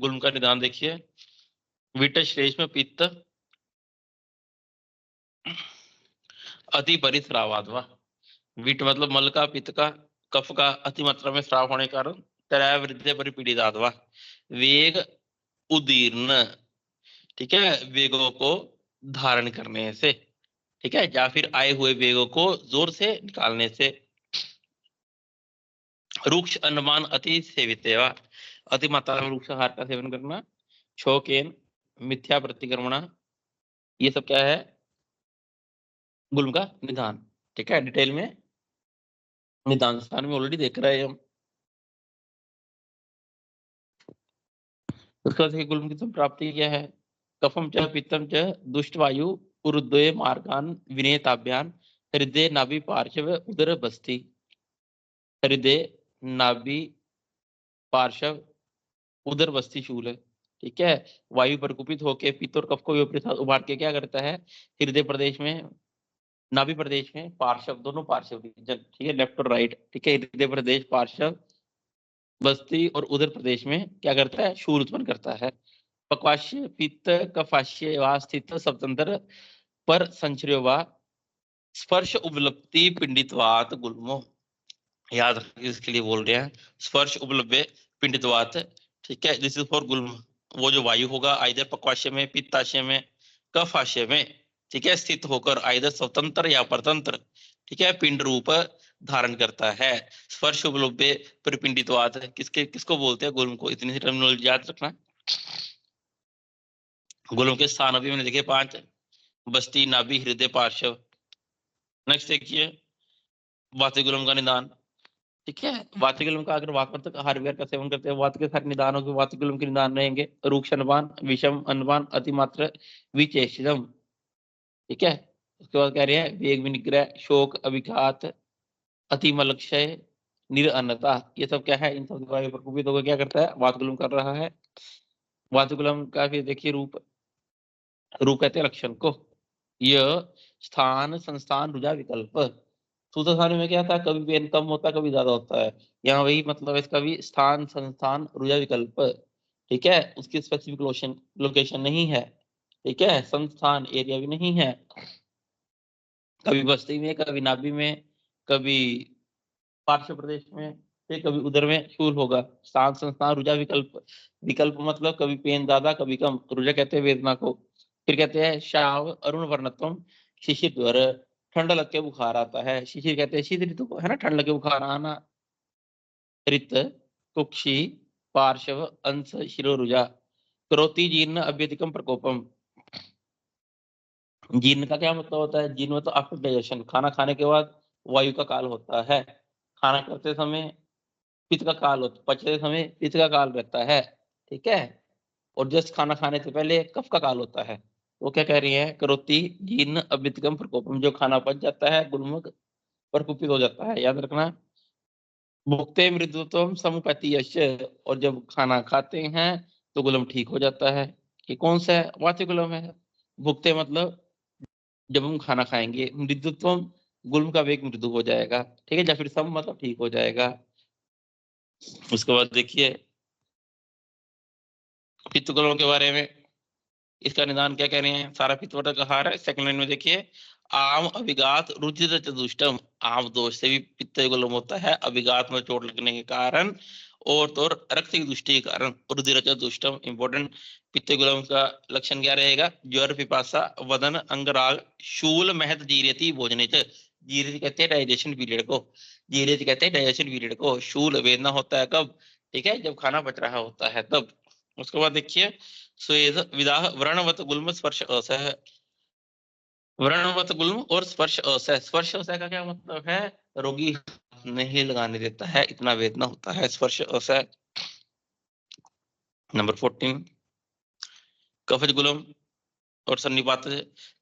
गुल्म का निदान देखिए। विट श्लेष में पित्त अति परिस्रावाद्वा। विट मतलब मल का, पित्त का, कफ का अति मात्रा में स्राव होने के कारण तरह वृद्धि परिपीड़िताद्वा। वेग उदीर्ण, ठीक है, वेगों को धारण करने से, ठीक है, या फिर आए हुए वेगों को जोर से निकालने से। रुक्ष अन्नमान अति सेवितेवा, अति मात्रा में रुक्ष आहार का सेवन करना। शोकेन मिथ्या प्रतिक्रमण, ये सब क्या है, गुल्म का निदान, ठीक है। डिटेल में निदान स्थान में ऑलरेडी देख रहे हैं हम। उसके बाद गुल्म की संप्राप्ति क्या है। कफम च पित्तम च दुष्ट वायु उरुद्वय मार्गान विनेताभ्यान हृदय नाभि पार्श्व उदर बस्ती। हृदय नाभि पार्श्व उदर बस्ती शूल है, ठीक है। वायु प्रकुपित होकर पित्त और कफ को विपरीत उभार के क्या करता है, हृदय प्रदेश में, नाभि प्रदेश में, पार्श्व, दोनों पार्श्व रीजन, ठीक है, लेफ्ट और राइट, ठीक है, हृदय प्रदेश, पार्श्व, बस्ती और उदर प्रदेश में क्या करता है, शूल उत्पन्न करता है। पक्वाश्य पित्त कफाश्य वा स्थित स्वतंत्र पर संचर्य वा स्पर्श उपलब्धि पिंडितवात गुल्मो। याद रखिए, इसके लिए बोल रहे हैं स्पर्श उपलब्ध पिंडितवात, ठीक है, दिस इज फॉर गुल्म। वो जो वायु होगा आइधर पक्वाशय में, पित्ताशय में, कफाशय में, ठीक है, स्थित होकर आइधर स्वतंत्र या परतंत्र, ठीक है, पिंड रूप धारण करता है। स्पर्श उपलब्ध परिपिंडितवात किसके, किसको बोलते हैं, गुल्म को। इतनी सी टर्मिनोलॉजी याद रखना। गुल्म के स्थान अभी मैंने देखे 5, बस्ती, नाभि, हृदय, पार्श्व। नेक्स्ट देखिए वातिगुलम का निदान, ठीक है। वातिगुलम का अगर वातवर्तक आहार विहार का सेवन करते हैं, वात के सारे निदानों के वातिगुलम के निदान रहेंगे। रूक्ष अन्नपान, विषम अन्नपान, अतिमात्र विचेषितम, ठीक है। उसके बाद कह रहे हैं वेग विनिग्रह, शोक, अभिघात, अतिमलक्षय, निरअन्नता, ये सब क्या है, इन सब वायु प्रकोपित होकर क्या करता है, वातगुलम कर रहा है। वातगुलम का फिर देखिए रूप, रूप कहते हैं लक्षण को। यह स्थान संस्थान रुझा विकल्प। सूत्र स्थान में क्या था, कभी पेन कम होता है, कभी ज्यादा होता है। यहाँ वही मतलब इसका भी, स्थान संस्थान रुझा विकल्प, ठीक है। उसकी स्पेसिफिक लोकेशन, लोकेशन नहीं है, ठीक है, संस्थान एरिया भी नहीं है। कभी बस्ती में, कभी नाभि में, कभी पार्श्व प्रदेश में, फिर कभी उधर में शूल होगा। स्थान संस्थान रुझा विकल्प, विकल्प मतलब कभी पेन ज्यादा, कभी कम, रुझा कहते हैं वेदना को। फिर कहते हैं शाव अरुण वर्णत्वम, शिशिर ज्वर, ठंड लग के बुखार आता है। शिशिर कहते हैं शीत ऋतु को, है ना, ठंड लग के बुखार आना। ऋत कुक्षी पार्श्व अंश शिरोरुजा। करोति जीर्ण अभ्यधिकम प्रकोपम। जीर्ण का क्या मतलब होता है, जीर्ण मतलब आफ्टर डाइजेशन, खाना खाने के बाद वायु का काल होता है। खाना करते समय पित्त का काल होता, पचते समय पित्त का काल रहता है, ठीक है। और जस्ट खाना खाने से पहले कफ का काल होता है। वो क्या कह रही है, करोति जीर्ण अभ्यधिकम प्रकोपम, जो खाना पच जाता है गुल्मक प्रकुपित हो जाता है, याद रखना। भुक्ते मृदुत्वम समुपैतीयश्च, और जब खाना खाते हैं तो गुलम ठीक हो जाता है। ये कौन सा है, वाति गुलम है। भुक्ते मतलब जब हम खाना खाएंगे, मृदुत्वम गुल्म का वेग मृदु हो जाएगा, ठीक है, या फिर सम मतलब ठीक हो जाएगा। उसके बाद देखिए पित्त गुलम के बारे में, इसका निदान क्या कह रहे हैं, सारा पित्तवर्धक आहार है। सेकंड लाइन में देखिए आम अभिघात रुचिर चतुष्टम, आम दोष से भी पित्त गुलम होता है, अभिघात में चोट लगने के कारण, और तो रक्त की दुष्टि के कारण रुधिर चतुष्टम। इंपॉर्टेंट, पित्त गुलम का लक्षण क्या रहेगा, ज्वर, पिपासा, वदन, अंगराग, शूल, महत, जीर्यति भोजने च। जीर्यति कहते हैं डाइजेशन पीरियड को, जीर्यति कहते हैं डाइजेशन पीरियड को। शूल वेदना होता है कब, ठीक है, जब खाना पच रहा होता है तब। उसके बाद देखिए स्वेद विदाह व्रणवत गुल्म स्पर्श असह। व्रणवत गुल्म और स्पर्श असह, स्पर्श असह का क्या मतलब है, रोगी नहीं लगाने देता है, इतना वेदना होता है, स्पर्श असह। नंबर 14 कफज गुलम और सन्निपात।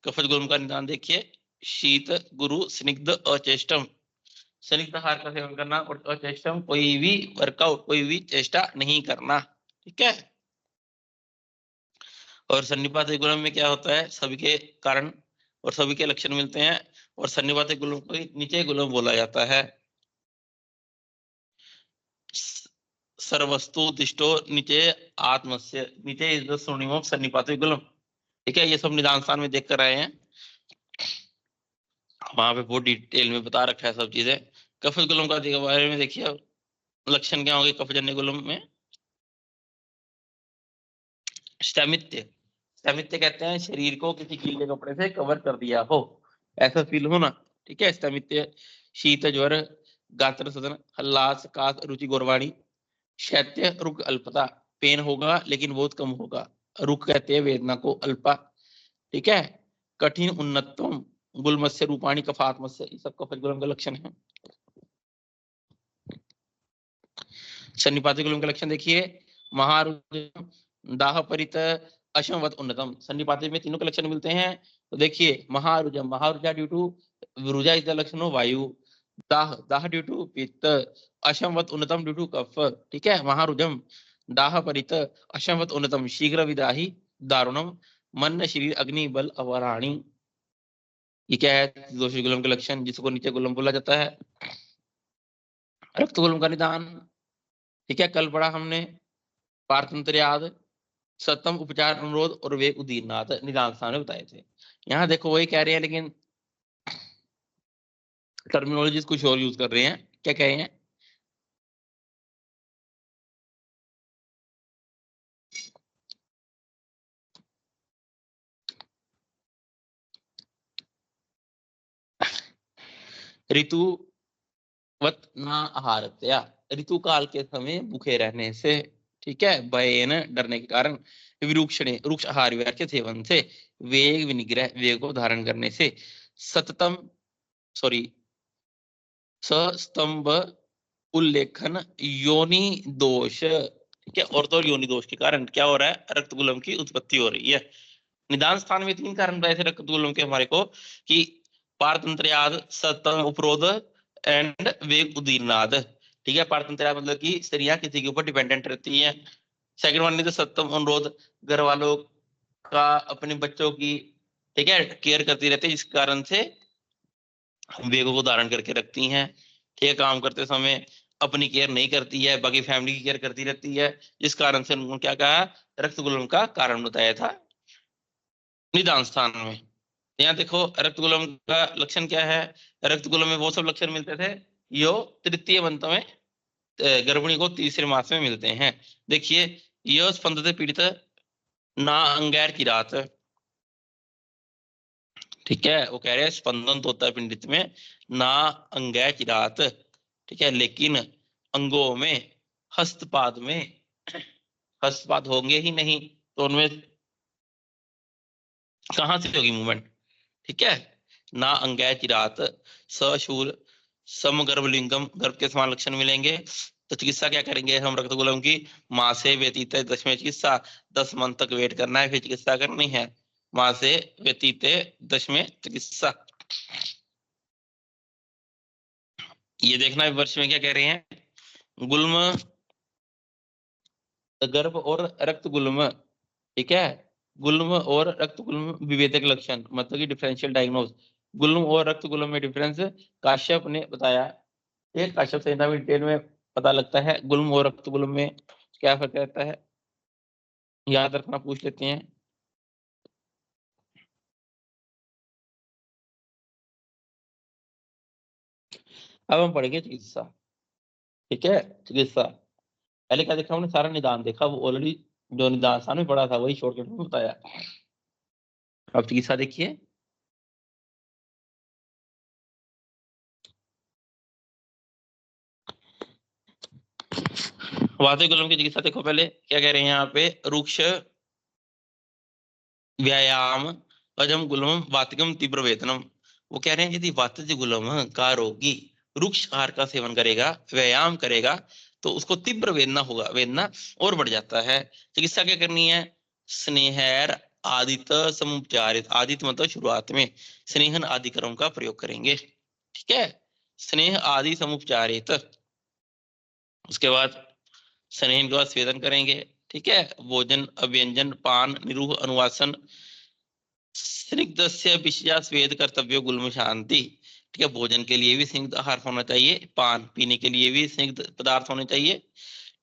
कफज गुलम का निदान देखिए शीत गुरु स्निग्ध अचेष्टम, स्निग्ध आहार का सेवन करना, और अचेष्टम कोई भी वर्कआउट, कोई भी चेष्टा नहीं करना, ठीक है। और सन्निपात गुलम में क्या होता है, सभी के कारण और सभी के लक्षण मिलते हैं, और सन्निपात गुलम को नीचे गुलम बोला जाता है। सर्वस्तु दिष्टो नीचे आत्मस्य, नीचे इज द सिनोनिम ऑफ सन्निपात विकल्प। ठीक है, ये सब निदान स्थान में देख कर आए हैं, वहां पे बहुत डिटेल में बता रखा है सब चीजें। कफ गुलम का बारे में देखिए, अब लक्षण क्या होंगे कफजन्य गुलम में। स्टैमित्य, स्टैमित्य कहते हैं शरीर को किसी गीले कपड़े से कवर कर दिया हो, ऐसा फील होना। ठीक है, स्टैमित्य। शीत ज्वर, गात्र सदन, हल्लास, कास, रुचि गोरवाणी। शैत्य रुक अल्पता, पेन होगा लेकिन बहुत कम होगा, रुक कहते हैं वेदना को, अल्पा। ठीक है, कठिन उन्नतम, गुलमस्य रूपाणी कफात्मस्य, ये सब कफ गुलम का लक्षण है। सन्निपात गुलम का लक्षण देखिए, महारुजम, दाह परित, अशमवत उन्नतम। सन्निपात में तीनों के लक्षण मिलते हैं। तो देखिए महारुजम, महारुजा ड्यू टू रुजा इज द लक्षण ऑफ वायु, दाह, दाह ड्यू टू पित्त, अशमवत उन्नतम ड्यू टू कफ। ठीक है, महारुजम, दाह परित, अशमवत उन्नतम, शीघ्र विदाही, दारुणम, मन शरीर अग्नि बल अवराणी। ये क्या है, दोषी गुलम के लक्षण, जिसको नीचे गुलम बोला जाता है। रक्त गुलम का निदान, ठीक है, कल पढ़ा हमने, पारतंत्र्याद, सतम उपचार अनुरोध और वेग उदीरनाथ निदान स्थान में बताए थे। यहाँ देखो वही कह रहे हैं, लेकिन टर्मिनोलॉजी कुछ और यूज कर रहे हैं। क्या कह रहे हैं, ऋतुवत ना आहारत्या, ऋतु काल के समय भूखे रहने से। ठीक है, भयन डरने के कारण, विरुक्षणे रुक्ष आहार विहार के सेवन से, वेग विनिग्रह वेग को धारण करने से, सततम सॉरी सस्तंभ उल्लेखन योनि दोष। ठीक है, और तो योनि दोष के कारण क्या हो रहा है, रक्त गुलम की उत्पत्ति हो रही है। निदान स्थान में तीन कारण बताए थे रक्त गुलम के हमारे को, कि पारतंत्र्याद, सतम उपरोध एंड वेग उदीरनाद। ठीक है, पारतंत्र्याद मतलब कि स्त्रियां किसी के ऊपर डिपेंडेंट रहती हैं। सेकंड वन इज सतम अनुरोध, घर वालों का अपने बच्चों की, ठीक है, केयर करती रहती है, जिस कारण से वेगों को धारण करके रखती हैं। ठीक है, काम करते समय अपनी केयर नहीं करती है, बाकी फैमिली की केयर करती रहती है, जिस कारण से उन्होंने क्या कहा, रक्त गुलम का कारण बताया था निदान स्थान में। यहाँ देखो रक्त गुलम का लक्षण क्या है, रक्त गुलम में वो सब लक्षण मिलते थे यो तृतीय मंत्र में, गर्भिणी को तीसरे मास में मिलते हैं। देखिए, यो स्पंद से पीड़ित, ना अंगैर की रात। ठीक है, वो कह रहे हैं स्पंदन तो होता है पीड़ित में, ना अंगैर की रात। ठीक है, लेकिन अंगों में, हस्तपाद में, हस्तपाद होंगे ही नहीं तो उनमें कहां से होगी मूवमेंट। ठीक है, ना अंगैर की रात, सशूल, समगर्भलिंगम, गर्भ के समान लक्षण मिलेंगे। तो चिकित्सा क्या करेंगे हम रक्त गुलम की, माँ से व्यतीत 10वें चिकित्सा, 10 मंथ तक वेट करना है, फिर चिकित्सा करनी है। माँ से व्यतीत 10वें चिकित्सा। ये देखना है वर्ष में क्या कह रहे हैं, गुल्म, गर्भ और रक्त गुल्म। ठीक है, गुल्म और रक्त गुल्म विभेदक लक्षण, मतलब कि डिफरेंशियल डायग्नोस। गुल्म और रक्त गुल्म में डिफरेंस काश्यप ने बताया, एक काश्यप संहिता में डिटेल में पता लगता है गुल्म और रक्त गुल्म में क्या फर्क रहता है, याद रखना, पूछ लेते हैं। अब हम पढ़ेंगे चिकित्सा। ठीक है, चिकित्सा पहले क्या देखा हमने, सारा निदान देखा, वो ऑलरेडी जो निदान स्थान में पढ़ा था वही शॉर्टकट में बताया। अब चिकित्सा देखिए, वातु गुलम की चिकित्सा देखो, पहले क्या कह रहे हैं यहाँ पे, रुक्ष व्यायाम अजम गुलम वातिकम तीव्र वेतनम। वो कह रहे हैं यदि वातज गुलम का रोगी रुक्ष आहार का सेवन करेगा, व्यायाम करेगा, तो उसको तीव्र वेदना होगा, वेदना और बढ़ जाता है। चिकित्सा क्या करनी है, स्नेहर आदित समुपचारित, आदित मतलब शुरुआत में, स्नेहन आदि क्रम का प्रयोग करेंगे। ठीक है, स्नेह आदि समुपचारित, उसके बाद स्नेहन के बाद स्वेदन करेंगे। ठीक है, भोजन अव्यंजन पान निरूह अनुवासन, स्निग्धस्य विषया स्वेद कर्तव्य गुल्म शांति। ठीक है, भोजन के लिए भी स्निग्ध आहार होना चाहिए, पान पीने के लिए भी स्निग्ध पदार्थ होने चाहिए।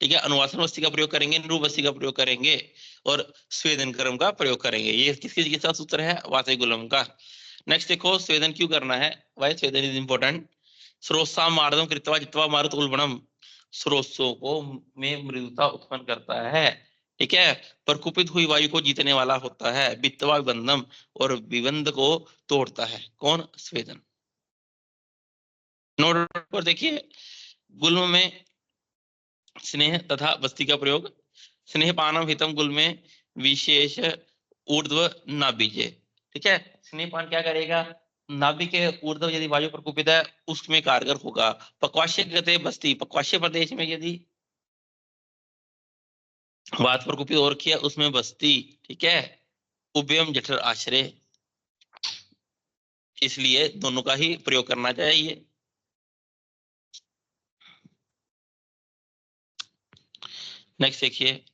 ठीक है, अनुवासन बस्ती का प्रयोग करेंगे, निरूप बस्ती का प्रयोग करेंगे और स्वेदन क्रम का प्रयोग करेंगे। ये किसके चिकित्सा सूत्र है? वातगुलम का। नेक्स्ट देखो, स्वेदन क्यों करना है, वाई स्वेदन इज इंपॉर्टेंट। स्रोतसा मार्दम कृत्वा जित्वा मारुत उल्बणम, स्रोतों को में मृदुता उत्पन्न करता है, ठीक है, प्रकुपित हुई वायु को जीतने वाला होता है, वित्तवा विबंधम, और विबंध को तोड़ता है। कौन? स्वेदन। नोट पर देखिए, गुल्म में स्नेह तथा बस्ती का प्रयोग। स्नेह पानम हितम गुल में विशेष ऊर्ध्व नाभिजे, ठीक है, स्नेह पान क्या करेगा? नाभि के ऊर्ध्व यदि वायु प्रकोपित है उसमें कारगर होगा। पक्वाश्य गते बस्ती, पक्वाश्य प्रदेश में यदि वात प्रकोपित और किया उसमें बस्ती, ठीक है, उभयम जठर आश्रय, इसलिए दोनों का ही प्रयोग करना चाहिए। नेक्स्ट देखिए,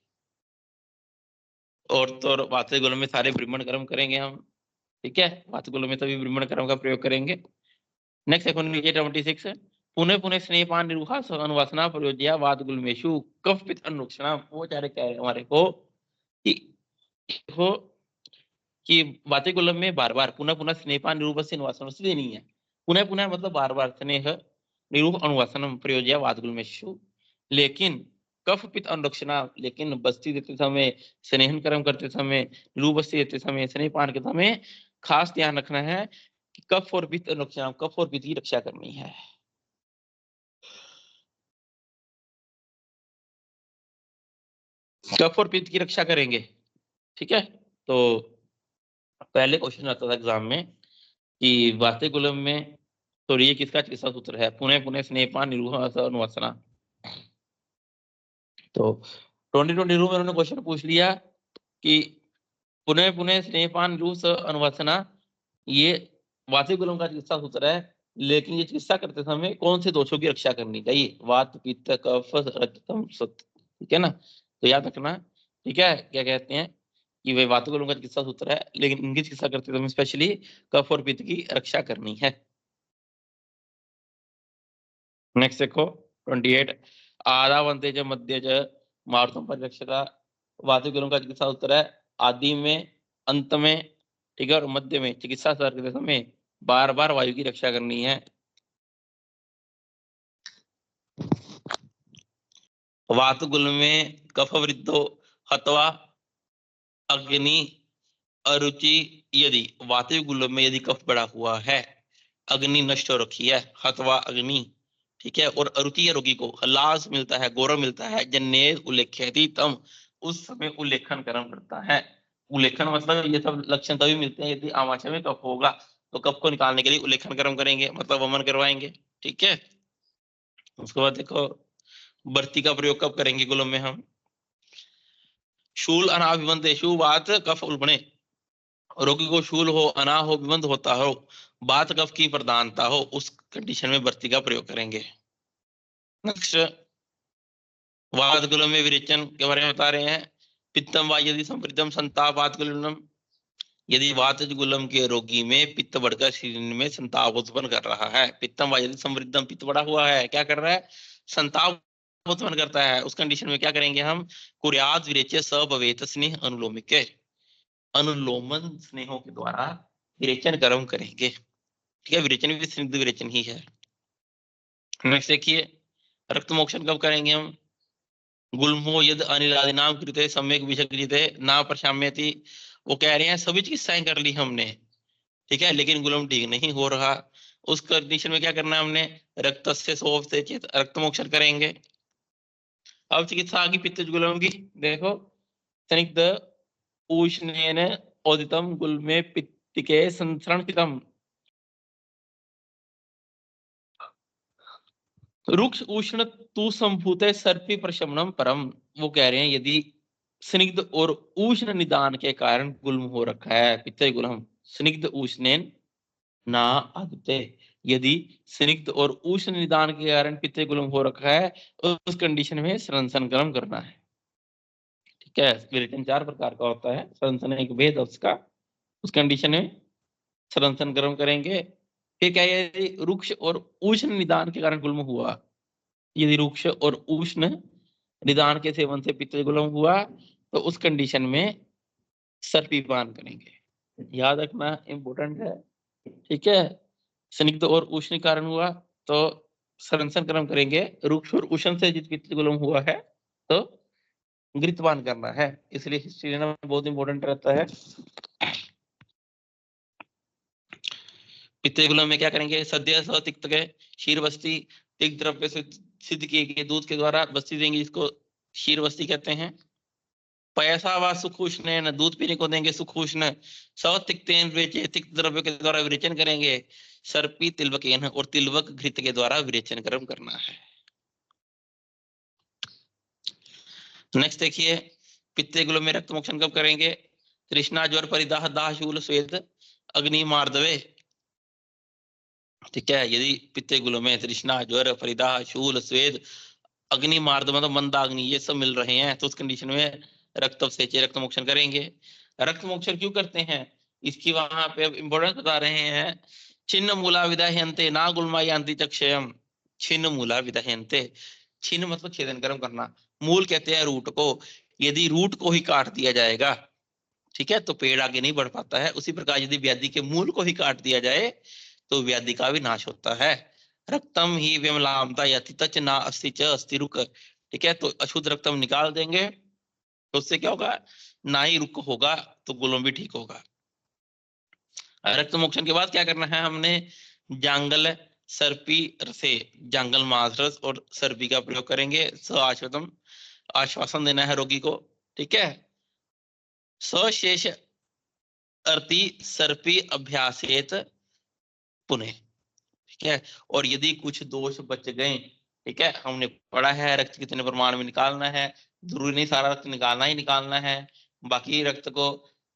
और तो वातगुल में सारे ब्रह्मण कर्म करेंगे हम, ठीक है, वातगुल में सभी ब्रह्मण कर्म का प्रयोग करेंगे। नेक्स्ट देखो नीचे 26, पुनः पुनः स्नेहपान निरूहास अनुवासना प्रयोज्या वातगुलमेषु कफ पित्त अनुक्षणा। वो चारे कह रहे हमारे को कि हो कि वातगुलम में बार बार पुनः पुनः स्नेहपान निरूपस्य अनुवासन देनी है। पुनः पुनः मतलब बार बार स्नेह निरूप अनुवासनम प्रयोज्या वातगुलमेषु, लेकिन कफ पित्त अनुरक्षणा, लेकिन बस्ती देते समय, स्नेहन कर्म करते समय, निरूप बस्ती देते समय, स्नेहपान के समय खास ध्यान रखना है कि कफ और पित्त अनुरक्षणा, कफ और पित्त की रक्षा करनी है। कफ और पित्त की रक्षा करेंगे, ठीक है। तो पहले क्वेश्चन आता था एग्जाम में कि वातगुलम में, तो ये किसका चिकित्सा सूत्र है? पुनः पुनः स्नेहपान निरूह अनुवासना। तो 2022 में उन्होंने क्वेश्चन पूछ लिया कि पुनः पुनः स्नेहपान निरूह अनुवासना ये वातगुलम का चिकित्सा सूत्र है, लेकिन ये चिकित्सा करते समय कौन से दोषों की रक्षा करनी चाहिए? वात पित्त कफ रक्तम सत्त, ठीक है ना, तो याद रखना, ठीक है। क्या कहते हैं कि वे वातगुलम का चिकित्सा सूत्र है, लेकिन इनकी चिकित्सा करते समय स्पेशली कफ और पित्त की रक्षा करनी है। नेक्स्ट देखो 28, आधा वंते च मध्य च मारुतम परिरक्षता। वातगुलम का चिकित्सा सूत्र है आदि में, अंत में, ठीक है, और मध्य में चिकित्सा करते समय बार बार वायु की रक्षा करनी है। वातगुल में कफ वृद्धो हत्वा अग्नि अरुचि, यदि वातगुल में यदि कफ बढ़ा हुआ है, अग्नि नष्ट हो रखी है, हत्वा अग्नि, ठीक है, और अरुचि रोगी को लाश मिलता है, गौरव मिलता है, जन्य उल्लेख्यति तम, उस समय उल्लेखन कर्म करता है। उल्लेखन मतलब ये सब लक्षण तभी मिलते हैं यदि आमाशय में कफ होगा, तो कफ को निकालने के लिए उल्लेखन कर्म करेंगे, मतलब वमन करवाएंगे, ठीक है। उसके बाद देखो बर्ती का प्रयोग कब करेंगे गुलम में हम? शूल अनाभिबंधेशु वात कफ उल्बणे, रोगी को शूल हो, अना हो, विबंध होता हो, बात कफ की प्रधानता हो, उस कंडीशन में बर्ती का प्रयोग करेंगे। नेक्स्ट, वातगुलम में विरेचन के बारे में बता रहे हैं। पित्तम वा यदि संवृद्धम संताप वातगुलम, यदि वातगुलम के रोगी में पित्त बढ़कर शरीर में संताप उत्पन्न कर रहा है, पित्तम वा यदि संवृद्धम, पित्त बढ़ा हुआ है, क्या कर रहा है? संताप उत्पन्न करता है, उस कंडीशन में क्या करेंगे हम? कुर्यात विरेच्य सभवेत स्नेह अनुलोमिक, अनुलोमन स्नेहों के द्वारा विरेचन कर्म करेंगे, ठीक है, विरेचन भी स्निग्ध विरेचन ही है। नेक्स्ट देखिए, रक्त मोक्षण कब करेंगे हम? गुल्मो यद अनिलादिनाम कृते सम्यक विषकृते ना प्रशाम्यति। वो कह रहे हैं सभी चिकित्साएं कर ली हमने, ठीक है, लेकिन गुलम ठीक नहीं हो रहा, उस कंडीशन में क्या करना है हमने? रक्त से सोफ से चेत रक्त मोक्षण करेंगे। अब चिकित्सा आगे पित्त गुलम की, देखो, स्निग्ध उष्णेन ओदितम गुल्मे पित्तिके संसरणितम, रुक्ष उष्ण तु संभूते सर्पी प्रशमनम परम। वो कह रहे हैं यदि स्निग्ध और उष्ण निदान के कारण गुल्म हो रखा है, पित्त गुलम, स्निग्ध उष्णेन ना आदित्य, यदि स्निग्ध और उष्ण निदान के कारण पित्त गुलम हो रखा है, उस कंडीशन में सरंसन कर्म करना है, ठीक है। विरेचन 4 प्रकार का होता है, सरंसन एक भेद उसका, उस कंडीशन में सरंसन कर्म करेंगे। फिर क्या है, रुक्ष और उष्ण निदान के कारण गुल्म हुआ, यदि रुक्ष और उष्ण निदान के सेवन से पित्तजगुलम हुआ तो उस कंडीशन में सर्पीपान करेंगे, याद रखना, इंपॉर्टेंट है। ठीक है, स्निग्ध और उष्ण कारण हुआ तो सरंसन कर्म करेंगे, रुक्ष और उष्ण से जिस पित्तजगुलम हुआ है तो घृतपान करना है। इसलिए हिस्ट्री लेना बहुत इंपॉर्टेंट रहता है। पित्तजगुलम में क्या करेंगे, सद्य स तिक्त के क्षीर वस्ती, तिक्त द्रव्य से सिद्ध किए गए दूध के द्वारा वस्ती देंगे, इसको क्षीर वस्ती कहते हैं। पैसा व सुखुष्ण, दूध पीने को देंगे सुखुष्ण। सौ तिक्तेन विरेचे, तिक्त द्रव्य के द्वारा विरेचन करेंगे। सर्पी तिलवकेन, और तिलवक घृत के द्वारा विरेचन कर्म करना है। नेक्स्ट देखिए, पित्तजगुलम में रक्त मोक्षण कब करेंगे, तृष्णा ज्वर परिदाह दाह शूल स्वेद अग्नि मार्दवे। ठीक है, यदि पित्तजगुलम में तृष्णा ज्वर परिदाह शूल स्वेद अग्नि मार्द मतलब मंदाग्नि ये सब मिल रहे हैं तो उस कंडीशन में रक्त सेचे रक्त मोक्षण करेंगे। रक्त मोक्षण क्यों करते हैं, इसकी वहां पे इंपोर्टेंस बता रहे हैं। छिन्न मूला विदाह्यन्ते ना गुल्मा यांति चक्षयम। छिन्न मूला विदाह्यन्ते, छिन्न मतलब छेदन कर्म करना, मूल कहते हैं रूट को। यदि रूट को ही काट दिया जाएगा, ठीक है, तो पेड़ आगे नहीं बढ़ पाता है। उसी प्रकार यदि व्याधि के मूल को ही काट दिया जाए तो व्याधि का भी नाश होता है। रक्तम ही विमलामता यति तच ना अस्ति च अस्ति रुक। ठीक है, तो अशुद्ध रक्तम निकाल देंगे तो उससे क्या होगा, ना ही रुक होगा तो गुलम भी ठीक होगा। रक्त मोक्षण के बाद क्या करना है हमने, जांगल सर्पी रसे, जांगल मास रस और सर्पी का प्रयोग करेंगे। स आश्वासन, आश्वासन देना है रोगी को। ठीक है, सशेष अर्ति सर्पी अभ्यासेत पुनः। ठीक है, और यदि कुछ दोष बच गए, ठीक है, हमने पढ़ा है रक्त कितने प्रमाण में निकालना है, जरूरी नहीं सारा रक्त निकालना ही निकालना है, बाकी रक्त को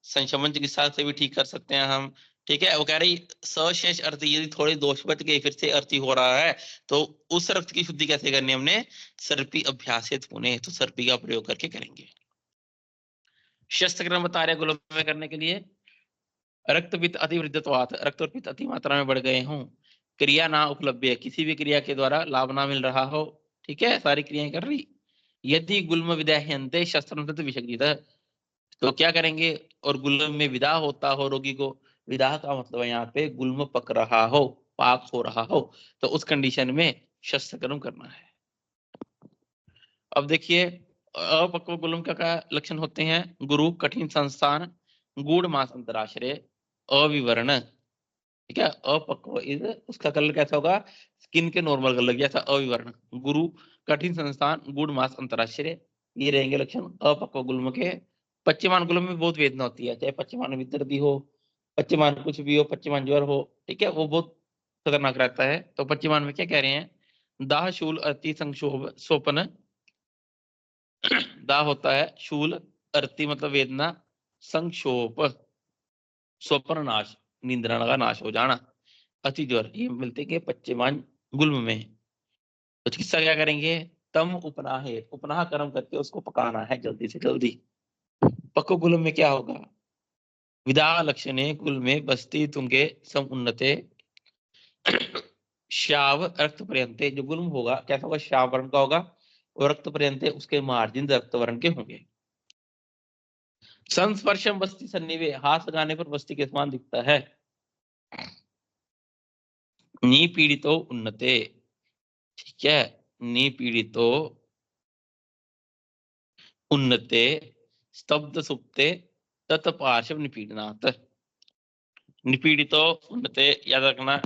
संशमन चिकित्सा से भी ठीक कर सकते हैं हम। ठीक है, वो कह रही सशेष अर्थी, यदि थोड़े दोष बच गए फिर से अर्थी हो रहा है तो उस रक्त की शुद्धि कैसे करनी है हमने, सर्पी अभ्यासित पुणे, तो सर्पी का प्रयोग करके करेंगे। शस्त्रक्रम बता रहे गुलाम में करने के लिए, रक्तपित्त अतिवृद्धत्वात्, रक्त और पित्त अति मात्रा में बढ़ गए हों, क्रिया ना उपलब्ध है, किसी भी क्रिया के द्वारा लाभ ना मिल रहा हो। ठीक है, सारी क्रियाएं कर रही। यदि गुल्म विदाह्यन्ते शस्त्र विषग्रित, तो क्या करेंगे, और गुल्म में विदा होता हो रोगी को, विदा का मतलब है यहाँ पे गुल्म पक रहा हो, पाक हो रहा हो, तो उस कंडीशन में शस्त्र कर्म करना है। अब देखिए, अपक्व गुल्म का लक्षण होते हैं, गुरु कठिन संस्थान गूढ़ मास अंतराश्रय अविवरण। ठीक है, अपक्व इज उसका कलर कैसा होगा, स्किन के नॉर्मल कलर जैसा अविवरण। गुरु कठिन संस्थान गूढ़ मास अंतराश्रय, ये रहेंगे लक्षण अपक्व गुल्म के। पश्चिमान गुल्म में बहुत वेदना होती है, चाहे पश्चिमान विदर्दी हो, पश्चिमान कुछ भी हो, पश्चिमान ज्वर हो, ठीक है, वो बहुत खतरनाक रहता है। तो पश्चिमान में क्या कह रहे हैं, दाह शूल अति संक्षोभ सोपन, दाह होता है, शूल अर्थी मतलब वेदना, संक्षोभ स्वप्न नाश, निंद्रा का नाश हो जाना, अति ज्वर, ये मिलते हैं पश्चिमान गुल्म में। तो चिकित्सा क्या करेंगे, तम उपनाह, उपनाह कर्म करके उसको पकाना है जल्दी से जल्दी। पक्को गुल्म में क्या होगा, विदा लक्षणे कुल में बस्ती तुंगे सम उन्नते श्याव रक्त पर्यंते, जो गुल्म होगा कैसा होगा, श्याव वर्ण का होगा, और रक्त पर्यंते उसके मार्जिन रक्त वर्ण के होंगे। संस्पर्शम बस्ती सन्निवे, हाथ लगाने पर बस्ती के समान दिखता है। निपीड़ितो उन्नते, ठीक है, निपीड़ितो उन्नते स्तब्ध सुप्ते तत्पार्श्व निपीड़नात्, निपीड़ितो उन्नते याद रखना।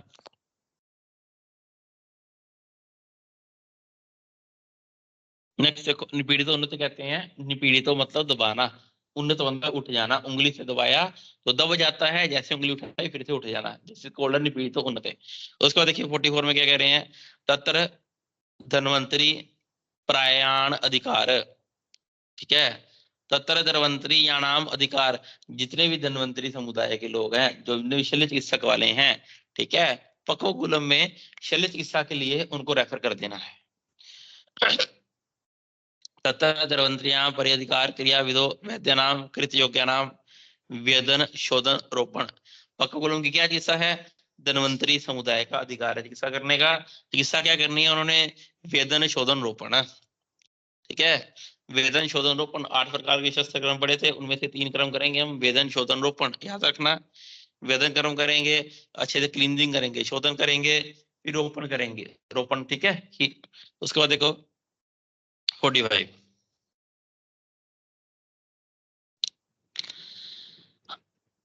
नेक्स्ट देखो, निपीड़ितो उन्नत कहते हैं, निपीड़ितो मतलब दबाना, उन्नत मतलब उठ जाना, उंगली से दबाया तो दब जाता है, जैसे उंगली उठाई फिर से उठ जाना, जैसे कोल्डर निपीड़ितो उन्नत। उसके बाद देखिए 44 में क्या कह रहे हैं, तत्र धन्वंतरी प्रायाण अधिकार। ठीक है, तत्र धन्वंतरी यानाम अधिकार, जितने भी धन्वंतरी समुदाय के लोग हैं, जो शल्य चिकित्सक वाले हैं, ठीक है, पक्व गुल्म में शल्य चिकित्सा के लिए उनको रेफर कर देना है। तत्र धन्वंतरियां परिअधिकार क्रिया विदो वैद्यानाम कृत योग्यानाम वेदन शोधन रोपण। पक्व गुल्म की क्या चिकित्सा है, धन्वंतरी समुदाय का अधिकार है चिकित्सा करने का। चिकित्सा क्या करनी है उन्होंने, वेदन शोधन रोपण। ठीक है। वेदन शोधन रोपण 8 प्रकार के शस्त्र क्रम पड़े थे, उनमें से 3 क्रम करेंगे हम। वेदन शोधन रोपण याद रखना, वेदन कर्म करेंगे, अच्छे से क्लींजिंग करेंगे, शोधन करेंगे, फिर रोपण करेंगे, रोपण, ठीक है। उसके बाद देखो 45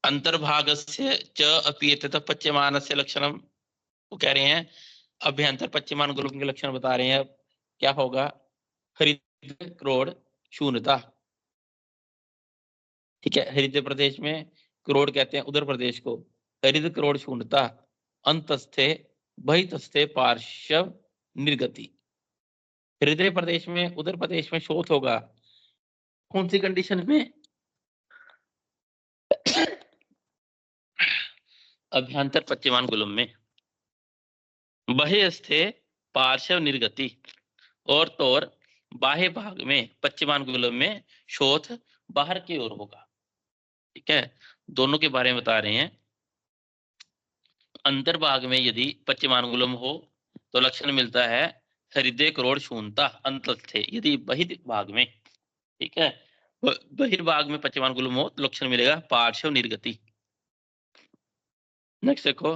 अंतर्भागस्य च अपि एतत् पच्यमानस्य लक्षणम, वो कह रहे हैं अभ्यंतर पच्यमान गुणों के लक्षण बता रहे हैं। क्या होगा? हरित क्रोड़ शून्यता, ठीक है। हरित प्रदेश में क्रोड़ कहते हैं उधर प्रदेश को, हरित क्रोड़ शून्यता, अंतस्थे बहितस्थे पार्श्व निर्गति। हृदय प्रदेश में उधर प्रदेश में शोथ होगा, कौन सी कंडीशन में? अभ्यंतर पच्यमान गुलम में। बहिस्थे पार्श्व निर्गति, और तौर बाह्य भाग में पच्यमान गुलम में शोथ बाहर की ओर होगा, ठीक है। दोनों के बारे में बता रहे हैं। अंतर्भाग में यदि पच्यमान गुलम हो तो लक्षण मिलता है हृदय क्रोड़ शून्यता अंतस्थे, यदि बहिर्भाग में, ठीक है, बहिर्भाग में पच्यमान गुलम हो तो लक्षण मिलेगा पार्श्व निर्गति। नेक्स्ट देखो,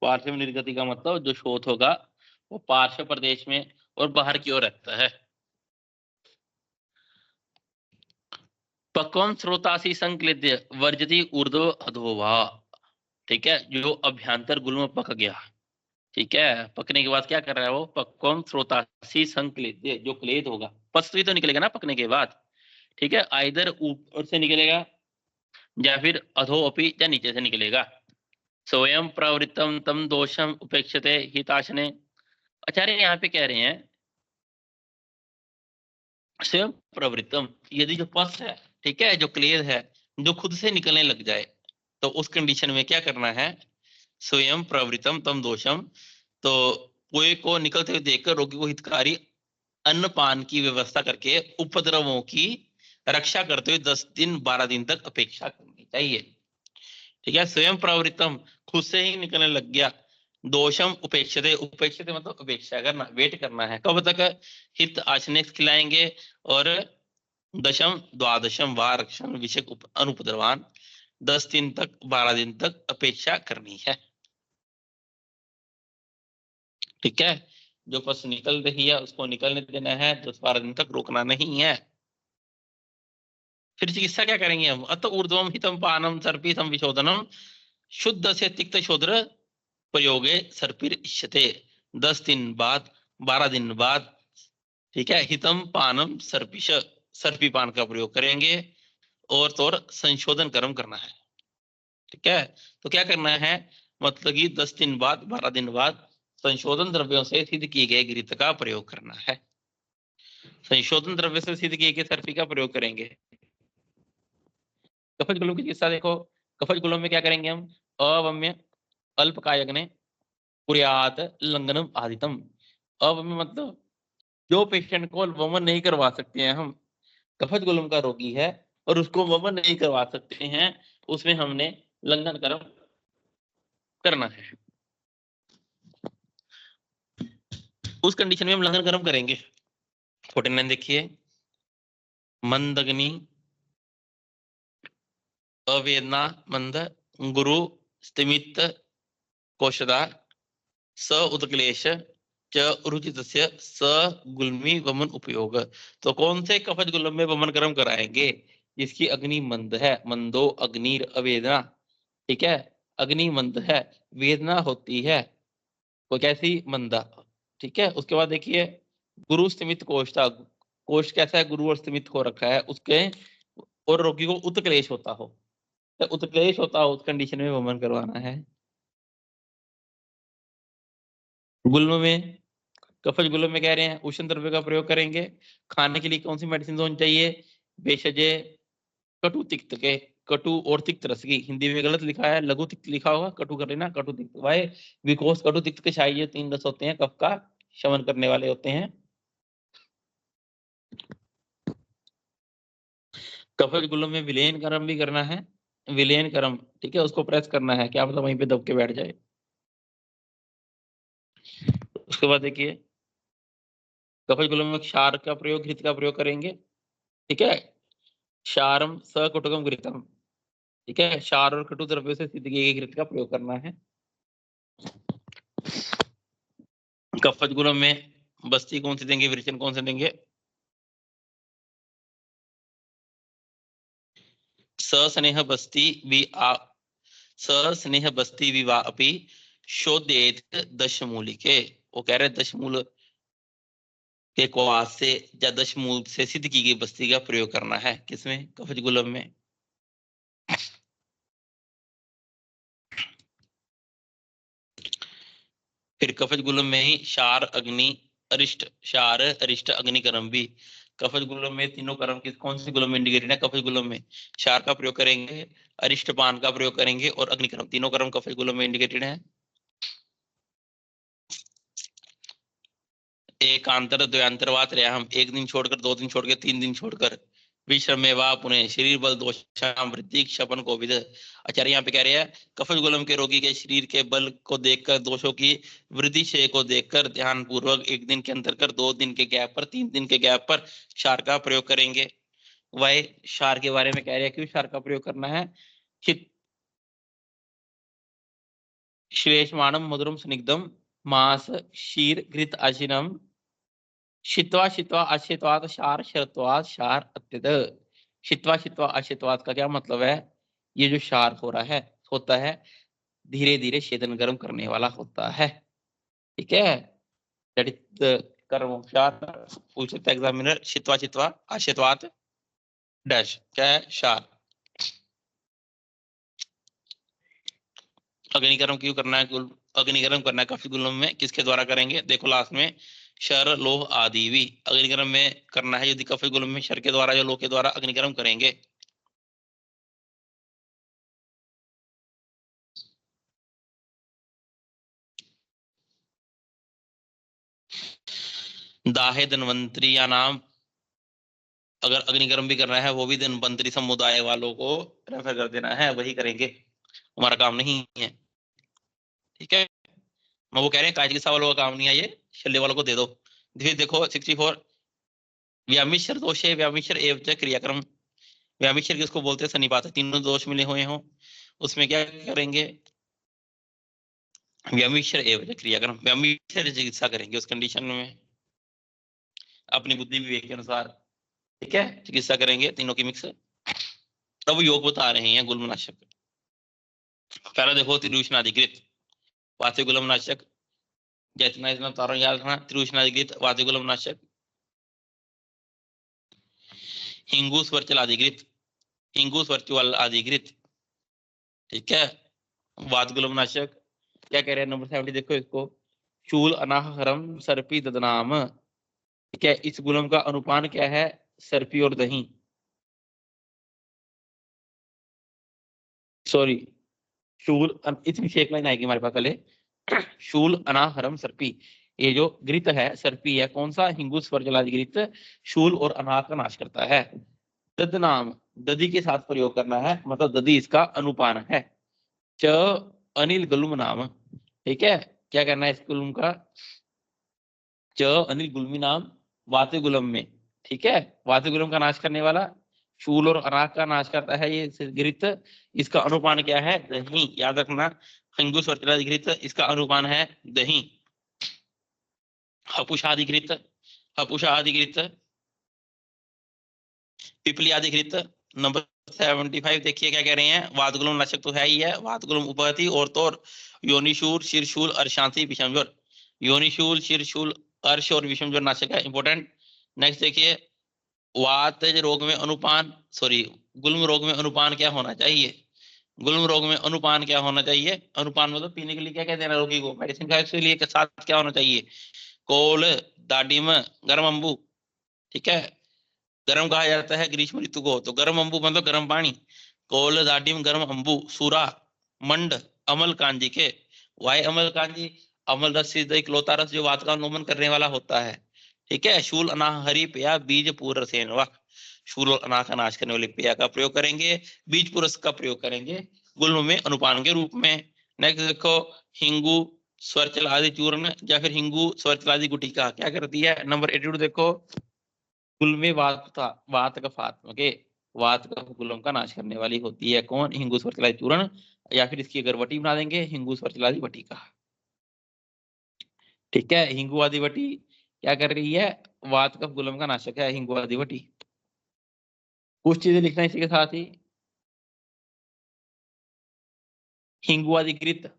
पार्श्व निर्गति का मतलब जो शोथ होगा वो पार्श्व प्रदेश में और बाहर की ओर रहता है। पक्वम स्रोतासी संक्लिद्य वर्जती ऊर्ध्व अधोवा, ठीक है। जो अभ्यंतर गुल्म पक गया, ठीक है, पकने के बाद क्या कर रहा है वो? पक्वम स्रोतासी संक्लिद्य, जो क्लेद होगा, पस तो निकलेगा ना पकने के बाद, ठीक है। आइदर ऊपर से निकलेगा या फिर अधोपि या नीचे से निकलेगा। स्वयं प्रवृत्तम तम दोषम उपेक्षते हिताशने। आचार्य यहाँ पे कह रहे हैं स्वयं प्रवृत्तम, यदि जो पस है, ठीक है, जो क्लेद है, जो खुद से निकलने लग जाए, तो उस कंडीशन में क्या करना है? स्वयं प्रवृत्तम तम दोषम, तो कुएं को निकलते हुए देखकर रोगी को हितकारी अन्नपान की व्यवस्था करके उपद्रवों की रक्षा करते हुए 10 दिन 12 दिन तक अपेक्षा करनी चाहिए, ठीक है। स्वयं प्रवृत्तम, खुद से ही निकलने लग गया। दोषम उपेक्षते, उपेक्षते मतलब अपेक्षा करना, वेट करना है, कब तक? हित आशने खिलाएंगे। और दशम द्वादशम वार रक्षण विषय अनुपद्रवान, 10 दिन तक 12 दिन तक अपेक्षा करनी है, ठीक है। जो पशु निकल रही है उसको निकलने देना है, 10-12 दिन तक रोकना नहीं है। फिर चिकित्सा क्या करेंगे हम? अत ऊर्ध्वम हितम पानम सर्पी संविशोधनम शुद्ध से तिक्त शोध्र प्रयोगे सर्पिर इष्यते। 10 दिन बाद, 12 दिन बाद, ठीक है, हितम पानम सर्पिश, सर्पी पान का प्रयोग करेंगे, और तो और संशोधन कर्म करना है, ठीक है। तो क्या करना है? मतलब कि 10 दिन बाद, 12 दिन बाद संशोधन द्रव्यों से सिद्ध किए गए घृत का प्रयोग करना है। संशोधन द्रव्य से सिद्ध किए गए सर्पी का प्रयोग करेंगे। कफज गुलम की चिकित्सा देखो, कफज गुलम में क्या करेंगे हम? अवम्य अल्पकायग्ने कुर्यात लंघनम आदितम। अवम्य मतलब जो पेशेंट को वमन नहीं करवा सकते हैं हम, कफज गुलम का रोगी है और उसको वमन नहीं करवा सकते हैं, उसमें हमने लंघन कर्म करना है, उस कंडीशन में हम लंघन कर्म करेंगे। 49 देखिए, मंदग्नि अवेदना मंद गुरु स्तिमित कोशदा स उत्क्लेश च रुचितस्य स गुल्मी वमन उपयोग। तो कौन से कफज गुलम में वमन कर्म कराएंगे? जिसकी अग्नि मंद है, मंदो अग्नि अवेदना, ठीक है, अग्नि मंद है, वेदना होती है, वो कैसी? मंदा, ठीक है। उसके बाद देखिए गुरु स्तिमित कोष्ठा, कोष्ठ कैसा है? गुरु और स्तिमित हो रखा है उसके, और रोगी को उत्क्लेश होता हो, तो उत्क्लेश होता हो उस कंडीशन में वमन करवाना है। गुल्म में, कफज गुल्म में कह रहे हैं उष्ण द्रव्य का प्रयोग करेंगे। खाने के लिए कौन सी मेडिसिन होनी चाहिए? भेषजे कटु तिक्त के, कटु और तिक्त रस की, हिंदी में गलत लिखा है, लघु तिक्त लिखा होगा, कटु कर लेना, कटु तिक्त भाई, बिकॉज कटु तिक्त के शायद 3 रस होते हैं, कफ का शमन करने वाले होते हैं। कफज गुल्म में विलेन कर्म भी करना है, विलेन कर्म, ठीक है, उसको प्रेस करना है, क्या पता वहीं पे दब के बैठ जाए। उसके बाद देखिए कफज गुलम में क्षार का प्रयोग, घृत का प्रयोग करेंगे। ठीक है, क्षारम सकटुकम घृतम। ठीक है, क्षार और कटु द्रव्यों से सिद्ध किए गए घृत का प्रयोग करना है। कफज गुलम में बस्ती कौन सी देंगे, विरेचन कौन से देंगे? सस्नेह बस्ती सस्नेह बस्ती विवाह अपि शोधेत दशमूलिके। वो कह रहे दशमूल के क्वास से या दशमूल से सिद्ध की गई बस्ती का प्रयोग करना है। किसमें? कफज गुलम में। फिर कफज गुलम में ही क्षार अग्नि अरिष्ट, क्षार अरिष्ट अग्नि कर्म भी। कफज गुलम में तीनों कर्म किस कौन से गुलम में इंडिकेटेड है? कफज गुलम में क्षार का प्रयोग करेंगे, अरिष्ट पान का प्रयोग करेंगे और अग्नि कर्म, तीनों कर्म कफज गुलम में इंडिकेटेड है। एकांतर द्वयांतरवात रहा, हम एक दिन छोड़कर, 2 दिन छोड़कर, 3 दिन छोड़कर। विश्रमेवा पुनः शरीर बल दोषाम वृद्धि क्षपन को विद। आचार्य यहाँ पे कह रहे हैं कफज गुलम के रोगी के शरीर के बल को देखकर, दोषों की वृद्धि क्षय को देखकर ध्यान पूर्वक 1 दिन के अंतर कर 2 दिन के गैप पर, 3 दिन के गैप पर क्षार का प्रयोग करेंगे। वह क्षार के बारे में कह रहे हैं क्यों क्षार का प्रयोग करना है? श्लेषमाणम मधुरम स्निग्धम मास क्षीर घृत आशीनम शित्वा शित्वा अशित्वात क्षार शरत्वात क्षार अत्यद। शित्वा शित्वा अशित्वात का क्या मतलब है? ये जो क्षार हो रहा है होता है धीरे धीरे शेदन गर्म करने वाला होता है। ठीक है, दैट इज द कर्म क्षार। पूछ सकता है एग्जामिनर शित्वा शित्वा अशित्वात डैश क्या है? क्षार। अग्निकर्म क्यों करना है? अग्निकर्म करना है कफज गुलम में, किसके द्वारा करेंगे? देखो लास्ट में शर लोह आदि भी अग्निकर्म में करना है। यदि कफज गुलम में शर के द्वारा या लोह के द्वारा अग्निकर्म करेंगे। दाहे धनवंतरी या नाम, अगर अग्निकर्म भी करना है वो भी धनवंतरी समुदाय वालों को रेफर कर देना है, वही करेंगे, हमारा काम नहीं है। ठीक है, मैं वो कह रहे हैं काज चिकित्सा वालों का काम नहीं है, ये शल्य वालों को दे दो। फिर देखो 64 व्यामिश्र दोष है, व्यामिश्र एवं क्रियाक्रम। व्यामिश्र किसको बोलते हैं? सन्निपात, तीनों दोष मिले हुए हों उसमें क्या करेंगे? व्यामिश्र एवं क्रियाक्रम, व्यामिश्र चिकित्सा करेंगे उस कंडीशन में अपनी बुद्धि विवेक के अनुसार। ठीक है, चिकित्सा करेंगे तीनों की मिक्स। अब योग बता रहे हैं गुलमनाशक। पहला देखो त्रिदूषणाधिकृत वात्य गुलमनाशक, जितना इतना तारों याद रखना। त्रिदूषणाधिकृत वात्य गुलमनाशक, हिंगू स्वर्चल अधिकृत, हिंगू स्वर्चल अधिकृत। ठीक है, वात गुलमनाशक क्या कह रहे हैं? नंबर 70 देखो इसको, चूल अनाहरम सर्पी ददनाम। ठीक है, इस गुलम का अनुपान क्या है? सर्पी और दही, सॉरी शूल, इतनी शेख लाइन आएगी हमारे पास पहले। शूल अनाहरम सर्पी, ये जो घृत है सर्पी है, कौन सा? हिंगू स्वर्जलादि घृत शूल और अनाह का नाश करता है। ददनाम, दधी के साथ प्रयोग करना है, मतलब दधी इसका अनुपान है। च अनिल गुलम नाम। ठीक है, क्या करना है इस गुलम का? च अनिल गुलमी नाम वाते गुलम में। ठीक है, वाते गुलम का नाश करने वाला, शूल और अनाक का नाश करता है ये घृत। इसका अनुपान क्या है? दही, याद रखना। हिंगू स्वर्चलादि घृत, इसका अनुपान है दही। हपुषादि घृत, हपुषादि घृत, पिपली आदि घृत। नंबर 75 देखिए क्या कह रहे हैं? वातगुलम नाशक तो है ही है, वातगुलम उपहति और तो योनिशूल शीर्षूल अर्शांति विषमज्वर। योनिशूल शीर्षूल अर्श और विषमज्वर नाशक है, इंपॉर्टेंट। नेक्स्ट देखिए वात रोग में अनुपान, सॉरी गुल्म रोग में अनुपान क्या होना चाहिए? गुल्म रोग में अनुपान क्या होना चाहिए? अनुपान मतलब पीने के लिए क्या कहते हैं रोगी को, मेडिसिन का के लिए के साथ क्या होना चाहिए? कोल, दाडिम, गर्म अम्बू। ठीक है, गर्म कहा जाता है ग्रीष्म ऋतु को, तो गर्म अम्बू मतलब गर्म पानी। कोल दाडिम गर्म अम्बू, सूरा, मंड, अमल कांजी के। वाय अमल कांजी, अमल रस इकलौता रस जो वात का अनुमन करने वाला होता है। ठीक है, शूल अनाह हरि पेया बीज पूर्व सेन वाक, शूल और अनाह का नाश करने वाले पेया का प्रयोग करेंगे, बीज पुरस का प्रयोग करेंगे गुल्म में अनुपान के रूप में। नेक्स्ट देखो हिंगू स्वरचलादि चूर्ण या फिर हिंगू स्वरचलादि गुटिका क्या करती है? नंबर 82 देखो, गुलमे वात कफात्मक वात कफ गुलम का नाश करने वाली होती है। कौन? हिंगू स्वरचलादि चूर्ण, या फिर इसकी अगर वटी बना देंगे हिंगू स्वरचलादि वटिका। ठीक है, हिंगू आदि वटी क्या कर रही है? वात कफ गुलम का नाशक है हिंगू आदि वटी। कुछ चीजें लिखना इसी के साथ ही। हिंगू आदि कृत,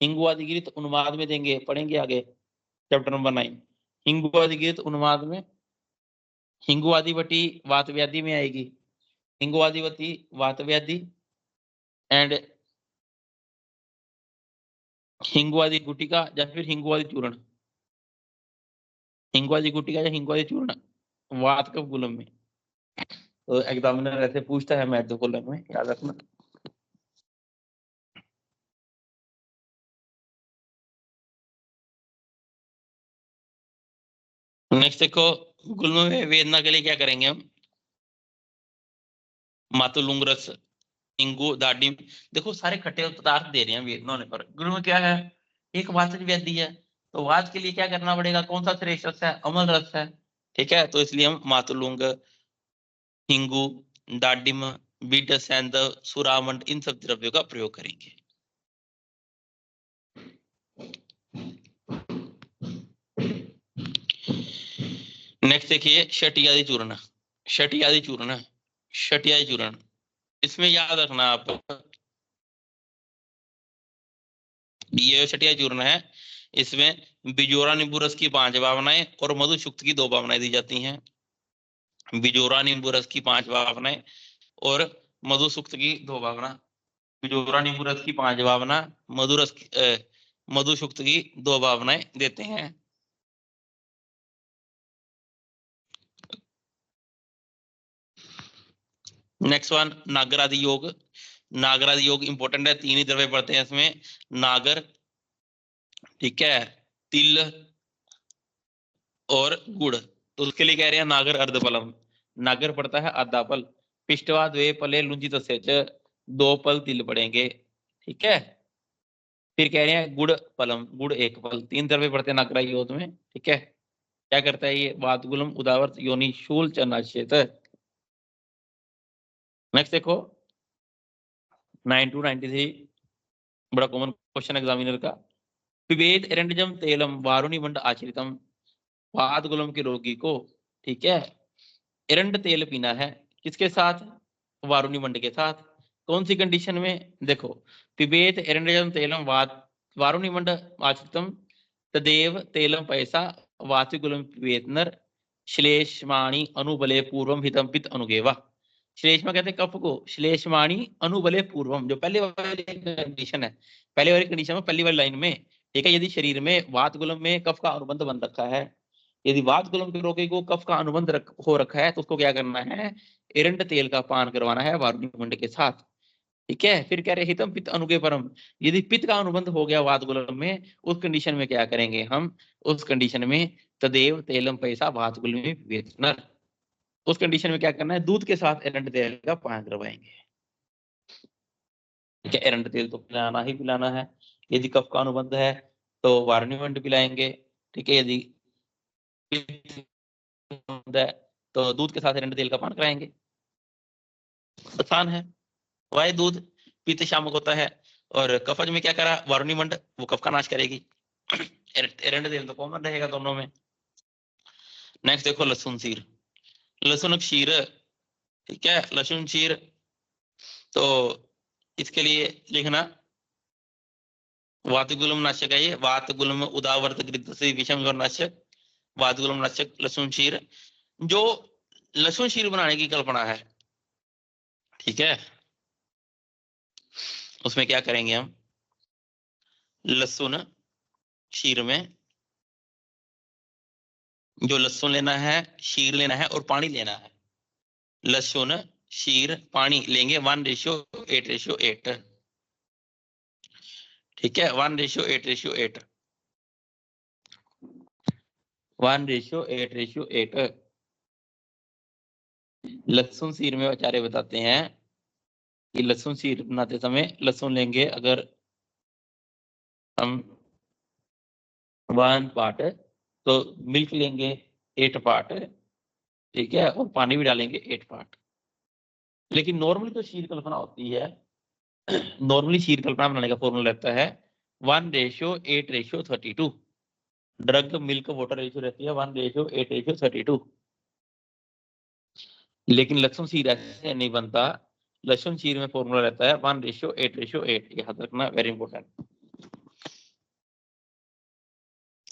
हिंगू आदि कृत उन्माद में देंगे, पढ़ेंगे आगे चैप्टर नंबर 9। हिंगू आदि कृत उन्माद में, हिंगू आदि वटी वात व्याधि में आएगी, हिंगू आदि वटी वात व्याधि, एंड हिंगू आदि गुटिका या फिर हिंगू आदि चूर्ण, हिंगू आदि गुटिका या हिंगू आदि चूर्ण वात कफ गुलम में। तो एग्जामिनर ऐसे पूछता है मैथ कॉलम में, याद रखना। नेक्स्ट देखो, गुल्म में वेदना के लिए क्या करेंगे हम? मातुलुंग रस, हिंगू दाडिम, देखो सारे खट्टे पदार्थ दे रहे हैं वेदना होने पर। गुल्म क्या है? एक वातज व्याधि है, तो वात के लिए क्या करना पड़ेगा? कौन सा श्रेष्ठ रस है? अमल रस है। ठीक है, तो इसलिए हम मातुलुंग, हिंगू, दाडिम, बीट सैंद, सुरामंड इन सब द्रव्यों का प्रयोग करेंगे। नेक्स्ट देखिए, शटियादि चूर्ण, शटियादि चूर्ण, शटियादि चूर्ण, इसमें याद रखना आप, ये शटिया चूर्ण है, इसमें बिजोरा नींबू रस की 5 भावनाएं और मधु शुक्त की 2 भावनाएं दी जाती हैं। बिजोरा नींबू रस की 5 भावनाएं और मधु शुक्त की 2 भावना। बिजोरा नींबू रस की 5 भावना, मधु शुक्त की 2 भावनाएं देते हैं। नेक्स्ट वन, नागर आदि योग। नागर आदि योग इंपॉर्टेंट है, 3 ही द्रव्य पड़ते हैं इसमें, नागर, ठीक है, तिल और गुड़। तो उसके लिए कह रहे हैं नागर अर्धपलम, नागर पड़ता है आधा पल, पिष्टवा द्वे पले लुंजित 2 पल तिल पड़ेंगे। ठीक है, फिर कह रहे हैं गुड़ पलम, गुड़ 1 पल, 3 द्रव्य पड़ते हैं नागरा योग में। ठीक है, क्या करता है ये? वातगुलम उदावर्त योनि शूल चनाश्यत। नेक्स्ट देखो 9 to 93, बड़ा कॉमन क्वेश्चन एग्जामिनर का। पिबेद एरेंडजम तेलम वारुणी मंड आश्रितम, वातगुलम के रोगी को, ठीक है, एरंड तेल पीना है, किसके साथ? वारुणी मंड के साथ। कौन सी कंडीशन में? देखो, पिबेत एरंडजम तेलम वारुणी मंड आश्रितम तदेव तेलम पैसा वातिकुलम पिबेत नर श्लेषमाणी अनुबले पूर्वम हितम पित अनुगेवा। श्लेष्मा कहते हैं कफ को, श्लेषमाणी अनुबले पूर्वम, जो पहले वाली कंडीशन है, पहले वाली कंडीशन में, पहली वाली लाइन में। ठीक है, यदि शरीर में वातगुलम में कफ का अनुबंध बन रखा है, यदि वातगुलम के रोगी को कफ का अनुबंध हो रखा है, तो उसको क्या करना है? एरंड तेल का पान करवाना है वारुणी मंड के साथ। ठीक है, फिर कह रहे हितम पित्त अनुगे परम, यदि पित्त का अनुबंध हो गया वातगुलम में, उस कंडीशन में क्या करेंगे हम? उस कंडीशन में तदेव तेलम पैसा वातगुलम में विवेचना, उस कंडीशन में क्या करना है? दूध के साथ एरंड तेल का पान करवाएंगे। ठीक है, एरंड तेल तो पिलाना ही पिलाना है। यदि कफ का अनुबंध है तो वारुणी मंड पिलाएंगे। ठीक है, यदि है तो दूध के साथ एरंड तेल का पान कराएंगे। आसान है, वाय दूध पीते शामक होता है, और कफज में क्या करा? वारुणी मंड, वो कफ का नाश करेगी। एरंड तेल तो कॉमन रहेगा दोनों में। नेक्स्ट देखो, लहसुन शीर, लहसुन क्षीर, ठीक है, लहसुन क्षीर, तो इसके लिए लिखना वातगुलम नाशक है ये, वातगुलम उदावर्त गृद्ध से विषम नाशक, वातगुलम नाशक लहसुन क्षीर। जो लहसुन क्षीर बनाने की कल्पना है, ठीक है, उसमें क्या करेंगे हम? लहसुन क्षीर में जो लहसुन लेना है, क्षीर लेना है और पानी लेना है। लहसुन, क्षीर, पानी लेंगे 1:8:8। ठीक है, 1:8:8, 1:8:8। लहसुन क्षीर में आचार्य बताते हैं कि लहसुन क्षीर बनाते समय लहसुन लेंगे, अगर हम 1 पार्ट, तो मिल्क लेंगे 8 पार्ट, ठीक है, और पानी भी डालेंगे 8 पार्ट। लेकिन नॉर्मली जो शीर कल्पना होती है, नॉर्मली शीर कल्पना बनाने का फॉर्मूला रहता है 1:8:32। ड्रग मिल्क वाटर रेशियो रहती है 1:8:32। लेकिन लक्षण शीर ऐसे नहीं बनता। लक्षण शीर में फॉर्मूला रहता है 1:8:8। याद रखना, वेरी इंपॉर्टेंट।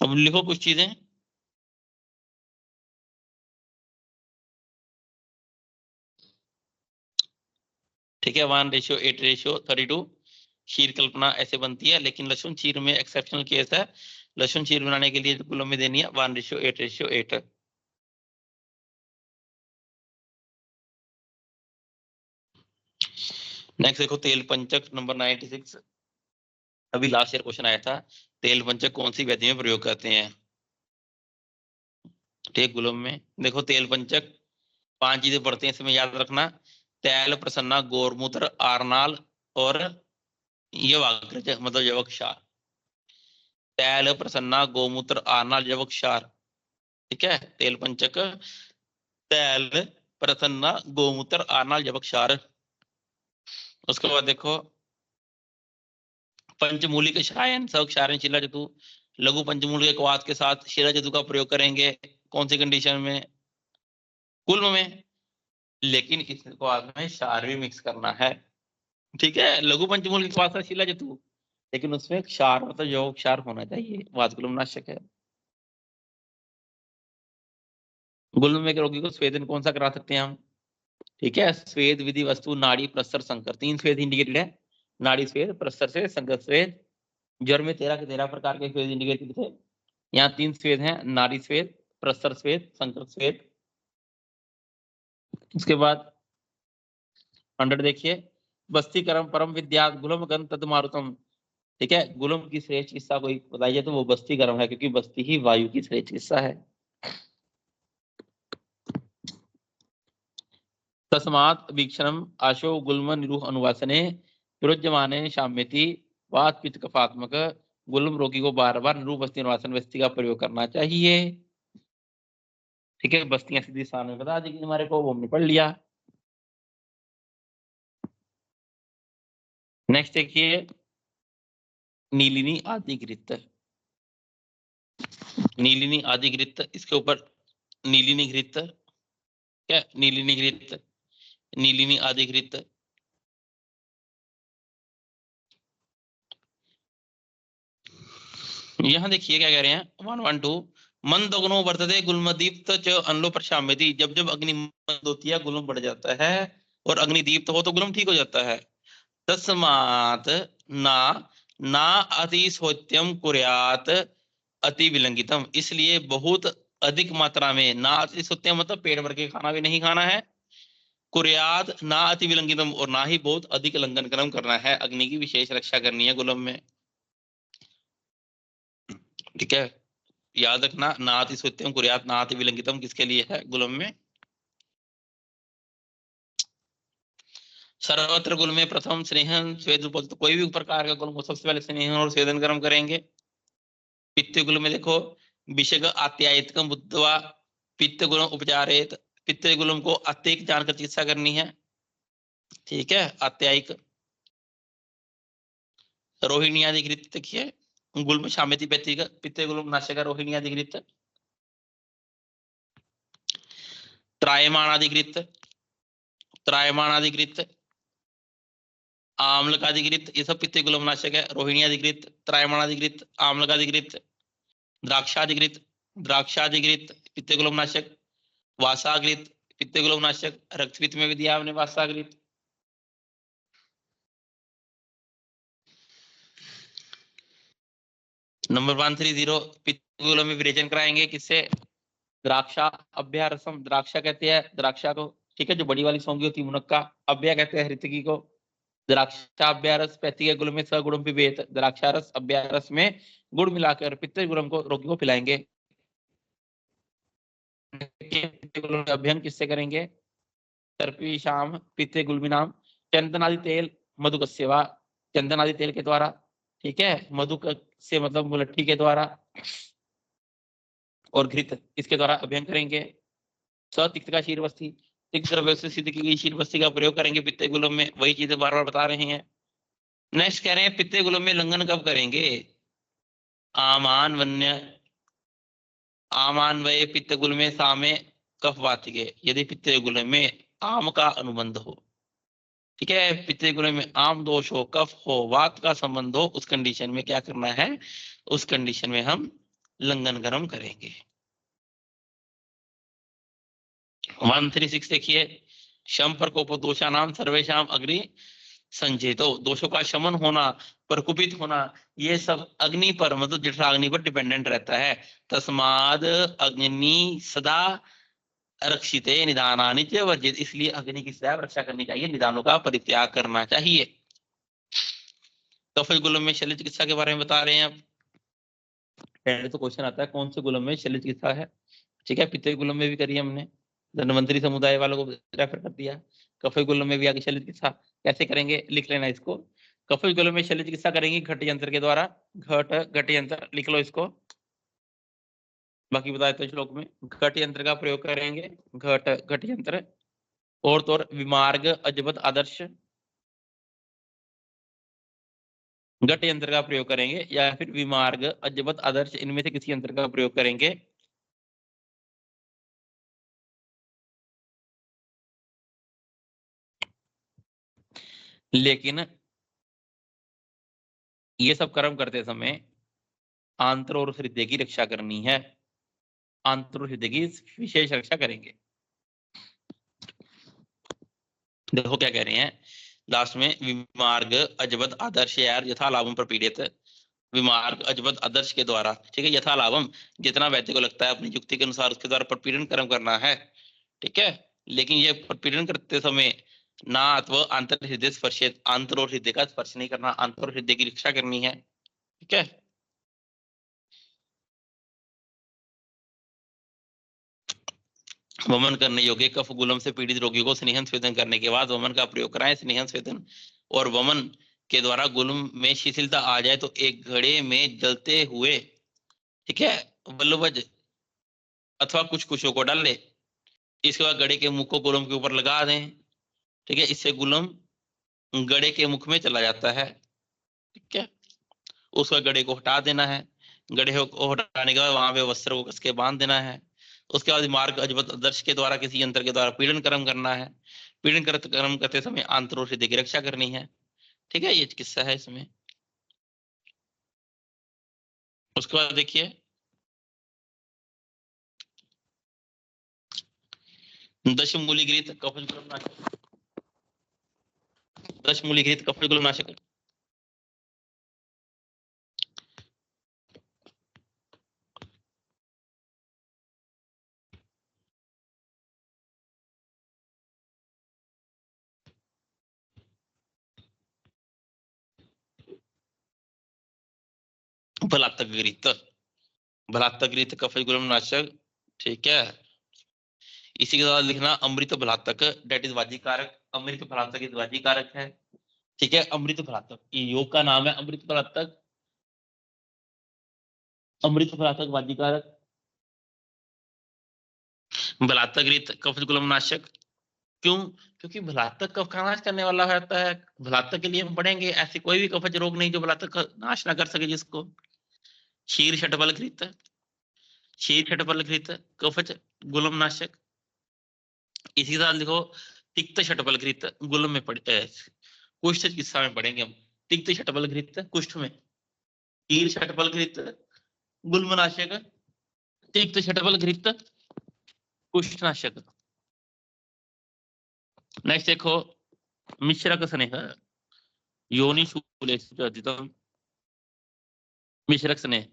अब लिखो कुछ चीजें। ठीक है, 1:8:32 शीर कल्पना ऐसे बनती है। लेकिन लक्षण शीर में एक्सेप्शनल केस है। लक्षण शीर बनाने के लिए कुलों में देनी है 1:8:8। नेक्स्ट देखो, तेल पंचक नंबर 96। अभी लास्ट ईयर क्वेश्चन आया था, तेल पंचक कौन सी व्याधि में प्रयोग करते हैं। ठीक, गुलम में देखो तेल पंचक 5 चीजें पढ़ते हैं, इसमें याद रखना। तैल, प्रसन्ना, गौरमूत्र, आरनाल और यवाग्रज, मतलब यवक क्षार। तैल, प्रसन्ना, गौमूत्र, आरनाल, यवक क्षार। ठीक है, तेल पंचक तैल, प्रसन्ना, गौमूत्र, आरनाल, यवक क्षार। उसके बाद देखो पंचमूलिक क्षायन, सब क्षारन शिला जतु। लघु पंचमूलिक क्वाथ के साथ शिला जतु का प्रयोग करेंगे। कौन सी कंडीशन में? कुल्म में। लेकिन इस क्वाथ में क्षार भी मिक्स करना है। ठीक है, लघु पंचमूलिक क्वाथ का शिला जतु, लेकिन उसमें क्षार मतलब यौगिक क्षार होना चाहिए, वातकुलमनाशक है। गुल्म में रोगी को स्वेदन कौन सा करा सकते हैं हम? ठीक है, स्वेद विधि वस्तु नाड़ी प्रस्तर संकर, 3 स्वेद इंडिकेटेड है। नाड़ी स्वेद, प्रस्तर स्वेद, संकर स्वेद। ज्वर में 13 के 13 प्रकार के स्वेद इंडिकेटेड थे। यहाँ 3 स्वेद हैं, नाड़ी स्वेद, प्रस्तर स्वेद, संकर स्वेद। उसके बाद अंडर देखिए, बस्ती करम परम विद्या गुलम गण तद मारुतम। ठीक है, गुलम की श्रेष्ठ चिकित्सा कोई बताइए तो वो बस्ती गर्म है, क्योंकि बस्ती ही वायु की श्रेष्ठ चिकित्सा है। तस्मात् वीक्षणम आशो गुल्म निरूह अनुवासने विरुज्यमाने शाम्यति वात पित्त कफात्मक। गुल्म रोगी को बार बार निरूह बस्ती अनुवासन बस्ती का प्रयोग करना चाहिए। ठीक है, बस्तियां सीधी स्थान में बता दी हमारे को, वो हमने पढ़ लिया। नेक्स्ट देखिए, नीलिनी आदिग्रित। नीलिनी आदिग्रित, इसके ऊपर नीलिनी घृत, क्या नीलिनी घृत, नीलिनी आदिग्रित। यहां देखिए क्या कह रहे हैं, 112 मंद अग्नो वर्तते गुल्मदीप्त च अनलो प्रशाम्यति। जब जब अग्नि मंद होती है गुल्म बढ़ जाता है, और अग्नि दीप्त हो तो गुल्म ठीक हो जाता है। तस्मात् ना ना अतिशोत्यम कुर्यात अति विलंघितम, इसलिए बहुत अधिक मात्रा में, ना अतिशोत्यम मतलब पेट भर के खाना भी नहीं खाना है। कुर्यात ना अति विलंघितम, और ना ही बहुत अधिक लंघन कर्म करना है। अग्नि की विशेष रक्षा करनी है गुलम में। ठीक है, याद रखना, नाति सुत्यम कुर्यात नाति विलंघितम किसके लिए है गुलम में? सर्वत्र गुल में प्रथम स्नेहन स्वेद रूप, तो कोई भी प्रकार का गुल को सबसे पहले स्नेहन और स्वेदन कर्म करेंगे। पित्त गुल में देखो, विषग आत्यायितकम बुद्धवा पित्त गुलम उपचारित। पित्त गुलम को अत्ययिक जानकर चिकित्सा करनी है। ठीक है, आत्यायिक। रोहिणी आदि घृत देखिए, गुल में शामिति पित्त गुलम नाशक रोहिणी आदि घृत। त्रायमाणाधिकृत, त्रायमाणाधिकृत, आम्ल का अधिकृत, ये सब पित्त गुलमनाशक है। रोहिणी अधिकृत, त्रायमाणाधिकृत, आम्ल का अधिकृत, द्राक्षाधिकृत, द्राक्षाधिकृत पित्त गुलमनाशक, वासाकृत पित्त गुलमनाशक। रक्तपित्त में भी दिया हमने वासाकृत। नंबर 130 पित्त गुलम में विरेचन कराएंगे किससे? द्राक्षा अभ्यारसम, द्राक्षा कहते हैं द्राक्षा को। ठीक है, जो बड़ी वाली सौंगी होती है मुनक्का, अभ्या कहते हैं हृतकी को। द्राक्षाभ्यारस पैतिक गुड़ में सगुणम पिबेत, द्राक्षारस अभ्यारस में गुड़ मिलाकर पित्त गुड़म को रोगी को पिलाएंगे। अभ्यंग किससे करेंगे? सर्पीशाम पित्त गुलमिनाम चंदनादि तेल मधुक सेवा, चंदनादि तेल के द्वारा। ठीक है, मधु से मतलब मुलट्ठी के द्वारा। और घृत इसके द्वारा अभ्यंग करेंगे। सतिक्त का शीरवस्ती, तिक्त द्रव्य से सिद्ध की गई शीरवस्ती का प्रयोग करेंगे पित्ते गुलम में, वही चीजें बार बार बता रहे हैं। नेक्स्ट कह रहे हैं पित्ते गुलम में लंघन कब करेंगे? आमान वन्य आमान्वये पित्त गुल में सामे कफ वातिके, यदि पित्ते गुल में आम का अनुबंध हो, ठीक है, पित्ते गुल में आम दोष हो, कफ हो, वात का संबंध हो, उस कंडीशन में क्या करना है? उस कंडीशन में हम लंघन कर्म करेंगे। 136 देखिए, शम प्रकोप दोषा नाम सर्वेशाम अग्नि संचेतो, दोषों का शमन होना, प्रकुपित होना, ये सब अग्नि पर मतलब जठराग्नि पर डिपेंडेंट रहता है। तस्माद अग्नि सदा रक्षिते निदानानि च वर्जित, इसलिए अग्नि की सदैव रक्षा करनी चाहिए, निदानों का परित्याग करना चाहिए। कफज गुलम में शल्य चिकित्सा के बारे में बता रहे हैं आप। पहले तो क्वेश्चन आता है कौन से गुलम में शल्य चिकित्सा है, ठीक है, पित्त गुलम में भी करी हमने, धन्वंतरी समुदाय वालों को रेफर कर दिया। कफज गुलम में भी आगे शल्य चिकित्सा कैसे करेंगे लिख लेना इसको। कफज गुलम में शल्य चिकित्सा करेंगे घट यंत्र के द्वारा, घट यंत्र लिख लो इसको, बाकी बताए तो श्लोक में घट यंत्र का प्रयोग करेंगे, घट यंत्र, और तो और विमार्ग अजबत आदर्श घट यंत्र का प्रयोग करेंगे, या फिर विमार्ग अजबत आदर्श, इनमें से किसी यंत्र का प्रयोग करेंगे। लेकिन ये सब कर्म करते समय आंतर और हृदय की रक्षा करनी है, आंतर और हृदय की विशेष रक्षा करेंगे। देखो क्या कह रहे हैं लास्ट में, विमार्ग अजबत आदर्श यार यथा लाभम प्रपीड़ित, विमार्ग अजबत आदर्श के द्वारा, ठीक है, यथा लाभम जितना व्यक्ति को लगता है अपनी युक्ति के अनुसार उसके द्वारा प्रपीड़न कर्म करना है, ठीक है, लेकिन ये प्रपीड़न करते समय ना तो आंतर हृदय स्पर्शित, आंतर और हृदय का स्पर्श नहीं करना, आंतर और हृदय की रक्षा करनी है, ठीक है। वमन करने योग्य कफ गुलम से पीड़ित रोगी को स्नेहन स्वेदन करने के बाद वमन का प्रयोग कराएं। स्नेहन स्वेदन और वमन के द्वारा गुलम में शिथिलता आ जाए तो एक घड़े में जलते हुए, ठीक है, बल्लवज अथवा कुछ कुशों को डाल ले, इसके बाद गड़े के मुख को गुलम के ऊपर लगा दें, ठीक है, इससे गुलम गड़े के मुख में चला जाता है, ठीक है, उसका गड़े को हटा देना है, गड़े को हटाने के बाद वहां पे वस्त्र को कस के बांध देना है। उसके बाद मार्ग अजबत आदर्श के द्वारा किसी यंत्र के द्वारा पीड़न कर्म करना है, पीड़न कर्म करते समय आंतरों से की रक्षा करनी है, ठीक है, ये किस्सा है इसमें। उसके बाद देखिए दशमूली घृत कफज नाशक, दशमूली घृत कफज नाशक, भलातक घृत, भलातक घृत कफज नाशक, ठीक है। इसी के साथ लिखना अमृत भलातक, डेट इज वाजी कारक, अमृत भलातक इज वाजी कारक है, ठीक है, अमृत भलातक, ये योग का नाम है अमृत भलातक, अमृत भलातक वाजी कारक, भलातक घृत कफज नाशक। क्यों? क्योंकि भलातक कफ का नाश करने वाला होता है, भलातक के लिए हम पढ़ेंगे, ऐसे कोई भी कफज रोग नहीं जो भलातक का नाश ना कर सके जिसको। क्षीर षटबल घृत, क्षीर षटबल घृत कफज गुलम नाशक। इसी के साथ लिखो तिक्त षटबल घृत, गुलम में पढ़े कुष्ठ चिकित्सा में पढ़ेंगे हम, तिक्त षटबल घृत कुष्ठ में, क्षीर षटबल घृत गुल्म नाशक, तिक्त षटबल घृत कुष्ठ नाशक। नेक्स्ट देखो मिश्रक स्नेह योनि शूलेषु, मिश्रक स्नेह,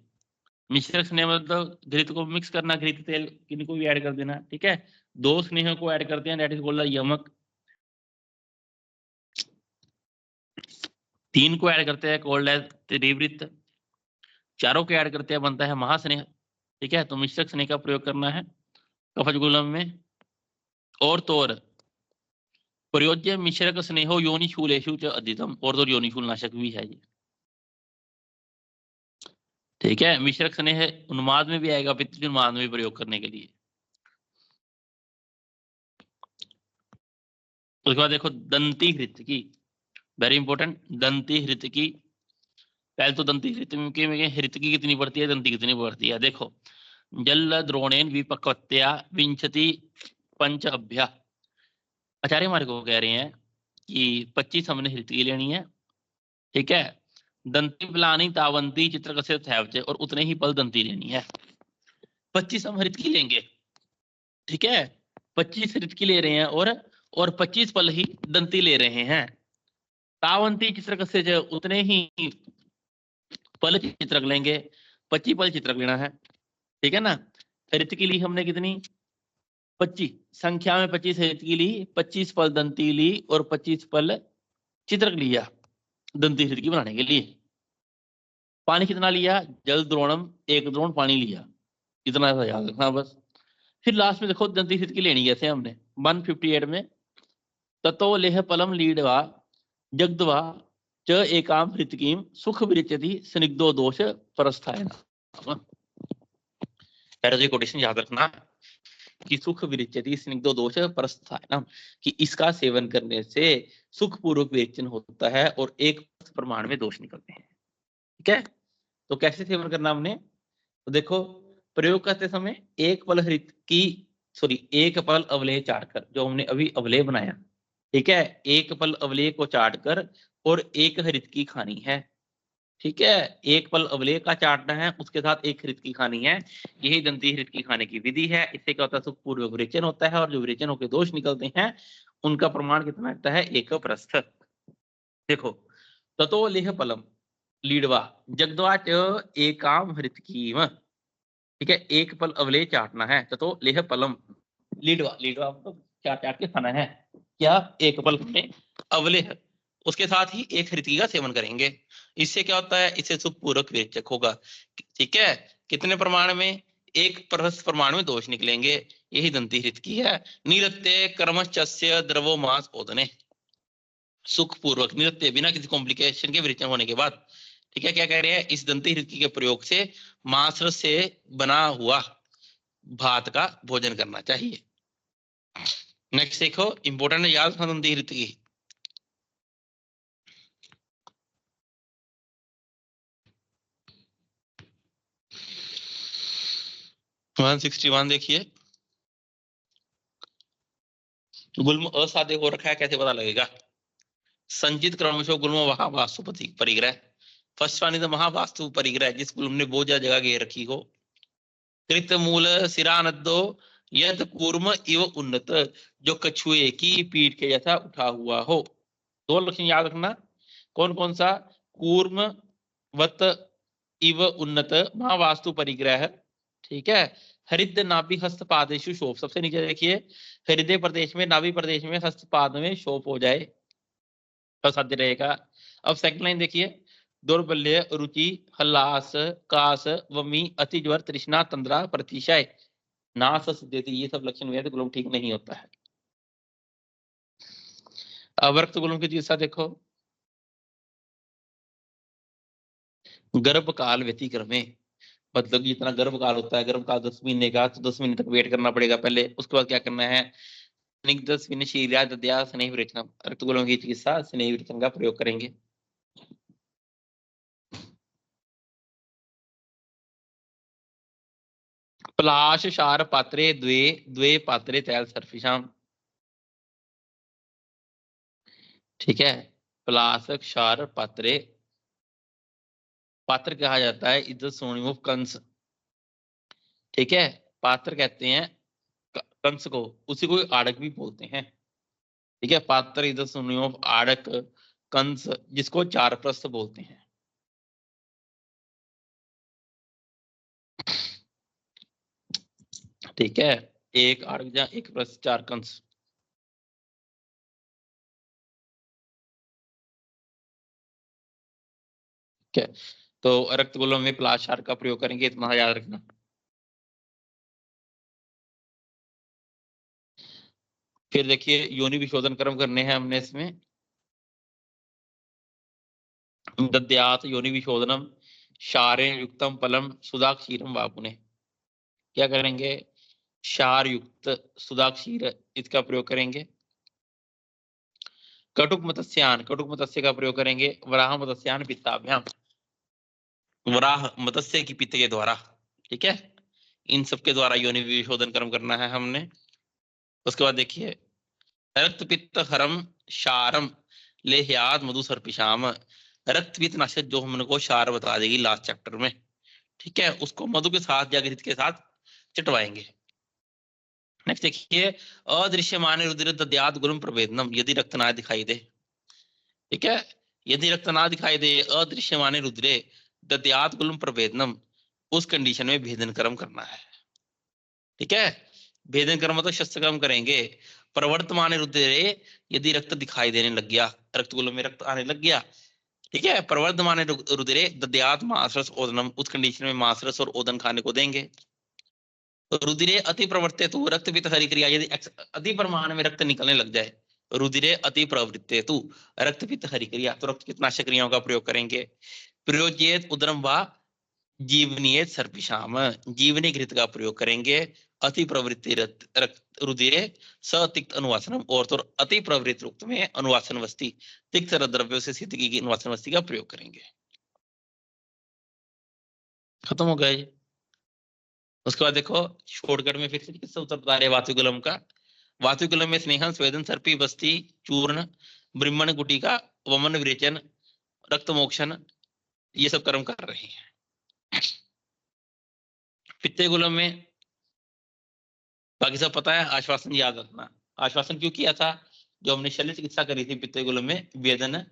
मिश्रक स्नेह मतलब घृत को मिक्स करना, घृत तेल किनको भी ऐड कर देना, ठीक है, दो स्नेह को ऐड करते हैं, दैट इज कॉल्ड यमक, तीन को ऐड करते हैं कॉल्ड एज त्रिवृत्त, चारों को ऐड करते हैं बनता है महास्नेह, ठीक है, तो मिश्रक स्नेह का प्रयोग करना है कफज गुलम में। और तो और प्रयोज्य मिश्रक स्नेहो योनि शूलेषु च अद्वितम, और तो योनि शूल नाशक भी है ये, ठीक है। मिश्रक स्नेह उन्माद में भी आएगा, पितृ उन्माद में भी प्रयोग करने के लिए। उसके बाद देखो दंती हृतकी, वेरी इंपॉर्टेंट, दंती हृतकी। पहले तो दंती हृतकी में हृतकी कितनी बढ़ती है, दंती कितनी बढ़ती है। देखो जल द्रोणेन विपक्वत्या विंशति पंच अभ्या। आचार्य हमारे को कह रहे हैं कि 25 हमने हृतकी लेनी है, ठीक है। दंती प्लानी तावंती चित्रकस्य थैवचे, और उतने ही पल दंती लेनी है। 25 हम हृतकी लेंगे, ठीक है। 25 हृतकी ले रहे हैं और 25 पल ही दंती ले रहे हैं। तावंती चित्रकस्य, उतने ही पल चित्रक लेंगे, 25 पल चित्रक लेना है, ठीक है ना। हृतकी ली हमने कितनी, 25, संख्या में 25 हृतकी ली, 25 पल दंती ली और 25 पल चित्रक लिया दंती हृतकी बनाने के लिए। पानी कितना लिया, जल द्रोणम, 1 द्रोण पानी लिया, इतना सा याद रखना बस। फिर लास्ट में देखो दंती हृतकी लेनी कैसे हमने, 158 में ततो लेह पलम लीडवा जगदवा च एकाम हृतकीम सुख विरचति स्निग्धो दोष परस्थाय। कोटेशन याद रखना कि सुख विरचति स्निग्धो दोष परस्थाय ना, कि इसका सेवन करने से सुख पूर्वक विरेचन होता है और एक प्रमाण में दोष निकलते हैं, ठीक है। तो कैसे सेवन करना हमने, तो देखो प्रयोग करते समय एक पल हृतकी, एक पल अवलेह चाटकर, जो हमने अभी अवलेह बनाया, ठीक है, एक पल अवलेह को चाटकर और एक हृतकी खानी है, ठीक है। एक पल अवलेह का चाटना है, उसके साथ एक हृतकी खानी है, यही दंती हृतकी खाने की विधि है। इससे क्या होता है, सुख पूर्वक विरेचन होता है और जो विरेचन होकर दोष निकलते हैं उनका प्रमाण कितना लगता है, एक प्रस्थ। देखो ततो लेह पलम लीडवा जगदवा च एकाम हृतकीम, ठीक है, एक पल अवलेह चाटना है, ततो लेह पलम लीडवा, लीडवा मतलब चाट चाट के खाना है, क्या, एक पल में अवलेह, उसके साथ ही एक हृतकी का सेवन करेंगे। इससे क्या होता है, इससे सुख पूर्वक विरेचक होगा, ठीक है। कितने प्रमाण में, एक प्रमाण में दोष निकलेंगे, यही दंती हृतकी है। निरत्य कर्मचस्य द्रवो मास ओदने, सुख पूर्वक निरत्य बिना किसी कॉम्प्लिकेशन के विरेचन होने के बाद, ठीक है। क्या कह रहे हैं, इस दंती हृतकी के प्रयोग से मांस से बना हुआ भात का भोजन करना चाहिए। नेक्स्ट देखो इंपोर्टेंट याद रखना दंती हृतकी। 161 देखिए, गुल्म असाध्य हो रखा है, कैसे पता लगेगा। संचित क्रमशः गुल्म महावास्तु परिग्रह, फर्स्ट वन इज महावास्तु परिग्रह, जिस गुल्म ने बहुत ज्यादा जगह घेर रखी हो। कृत मूल सिरानद्दो यद कूर्म इव उन्नत, जो कछुए की पीठ के जैसा उठा हुआ हो। दो लक्षण याद रखना, कौन कौन सा, कूर्म वत इव उन्नत महावास्तु परिग्रह, ठीक है। हृदय नाभि हस्तपादेशु शोभ, सबसे नीचे देखिए, हृदय प्रदेश में, नाभि प्रदेश में, हस्तपाद में शोभ हो जाए तो साध्य रहेगा। अब सेकंड लाइन देखिए, दौर्बल्य रुचि हल्लास कास वमी अतिज्वर तृष्णा तंद्रा प्रतिशय नास देती, ये सब लक्षण हुए तो गुलम ठीक नहीं होता है। अवर्त गुलम की चिकित्सा देखो, गर्भकाल व्यतिक्रमे, मतलब जितना गर्भकाल होता है, गर्भकाल 10 महीने का, तो 10 महीने तक वेट करना पड़ेगा पहले, उसके बाद क्या करना है, स्नेह विरेचन, रक्तगुलों की चिकित्सा स्नेह विरेचन का प्रयोग करेंगे। प्लाश क्षार पात्रे द्वे द्वे पात्रे तैल सर्फिशाम, ठीक है। प्लाश क्षार पात्रे, पात्र कहा जाता है इधर सोनिम ऑफ कंस, ठीक है। पात्र कहते हैं कंस को, उसी को आड़क भी बोलते हैं, ठीक है। पात्र इधर सोनिम ऑफ आड़क कंस, जिसको चार प्रस्थ बोलते हैं। ठीक है, एक आड़क या एक प्रस्थ, चार कंस। ठीक है, तो रक्त गुल्म में प्लाशार का प्रयोग करेंगे, इतना याद रखना। फिर देखिए योनि विशोधन कर्म करने हैं हमने इसमें, दद्यात योनि विशोधनम, क्षारे युक्तम फलम सुधा क्षीरम वापुने। क्या करेंगे? क्षार युक्त सुधा क्षीर इसका प्रयोग करेंगे। कटुक मत्स्यान, कटुक मत्स्य का प्रयोग करेंगे। वराह मत्स्यान पित्ताभ्याम, वराह मत्स्य की पित्त के द्वारा। ठीक है, इन सब के द्वारा योनि विशोधन कर्म करना है हमने। उसके बाद देखिए, रक्त पित्त हरम क्षारम लेह्याद मधु सर्पिशाम। रक्त पित्त नाशक जो हमको क्षार बता देगी लास्ट चैप्टर में, ठीक है, उसको मधु के साथ या घृत के साथ चटवाएंगे। नेक्स्ट देखिए, अदृश्यमान रुधिर दद्यात् गुरुम प्रवेदनम, यदि रक्त ना दिखाई दे। ठीक है, यदि रक्त ना दिखाई दे, अदृश्यमान रुधिरे दद्यात् गुरुम प्रवेदनम, उस कंडीशन में भेदन कर्म करना है। ठीक है, भेदन कर्म तो शस्त्र कर्म करेंगे। प्रवर्तमान रुधिरे, यदि रक्त दिखाई देने लग गया, रक्तगुल्म में रक्त आने लग गया, ठीक है, प्रवर्धमान रुधिरे दद्यात् मांसरस ओदनम, उस कंडीशन में मांसरस और ओदन खाने को देंगे। रुधिरे अति प्रवर्तेतु रक्त पित्त हरिक्रिया, यदि अति परिमाण में रक्त निकलने लग जाए, रुधिरे अति प्रवृत्तेतु रक्त पित्त हरिक्रिया, तो रक्त पित्तनाशक क्रियाओं का प्रयोग करेंगे। प्रयोज्येत उदरम वा जीवनीयत सर्पिशाम, जीवनी घृत का प्रयोग करेंगे। अति प्रवृत्ति रक्त रुधिरे सतिक्त अनुवासनम, और तो अति प्रवृत्ति रुक्त में अनुवासन वस्ती, तिक्त द्रव्यों से सिद्ध की अनुवासन वस्ती का प्रयोग करेंगे। खत्म हो गया ये। उसके बाद देखो शॉर्टकट में फिर से किससे उत्तर बता रहे वातुकुलम का। वातुकुलम में स्नेहन स्वेदन सर्पी बस्ती चूर्ण ब्रह्मण गुटिका वमन विरेचन रक्त मोक्षण ये सब कर्म कर रहे हैं। पित्तेकुलम में बाकी सब पता है, आश्वासन याद रखना। आश्वासन क्यों किया था? जो हमने शल्य चिकित्सा करी थी पित्तेकुलम में वेदन,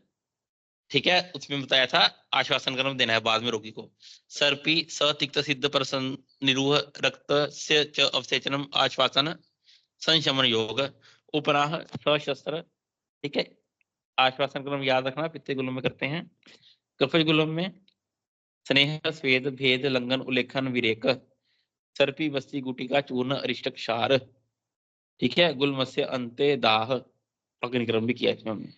ठीक है, उसमें बताया था आश्वासन कर्म देना है बाद में रोगी को। सर्पी सतिक्त सिद्ध पर निरूह रक्त से च अवसेचनम आश्वासन संशमन योग उपराह सशस्त्र। ठीक है, आश्वासन क्रम याद रखना, पित्ते गुलम में करते हैं। कफज गुलम में स्नेह स्वेद भेद लंघन उल्लेखन विरेक सर्पी बस्ती गुटिका चूर्ण अरिष्टक क्षार। ठीक है, गुलमस्य अंते दाह अग्निक्रम भी किया इसमें हमने।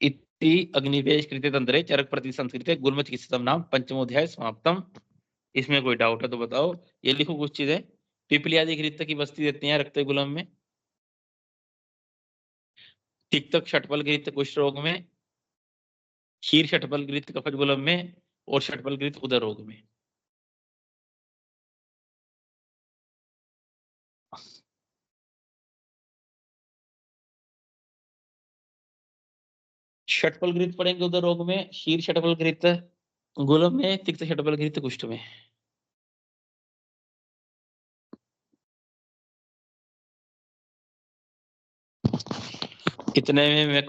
इति अग्निवेश कृत्य तंत्रे चरक प्रति संस्कृत गुलम चिकित्सतम नाम पंचमोध्याय समाप्तम। इसमें कोई डाउट है तो बताओ। ये लिखो कुछ चीजें। पिपलियादि घृत की बस्ती देते हैं रक्त गुलम में। तिक्तक षटपल घृत कुष्ठ रोग में, क्षीर षटपल घृत कफज गुलम में, और षटपल घृत उदर रोग में। षटपल घृत पढ़ेंगे उदर रोग में, क्षीर षटपल घृत गुलम में, तिक्त षटपल घृत कुष्ठ में। इतने में मैं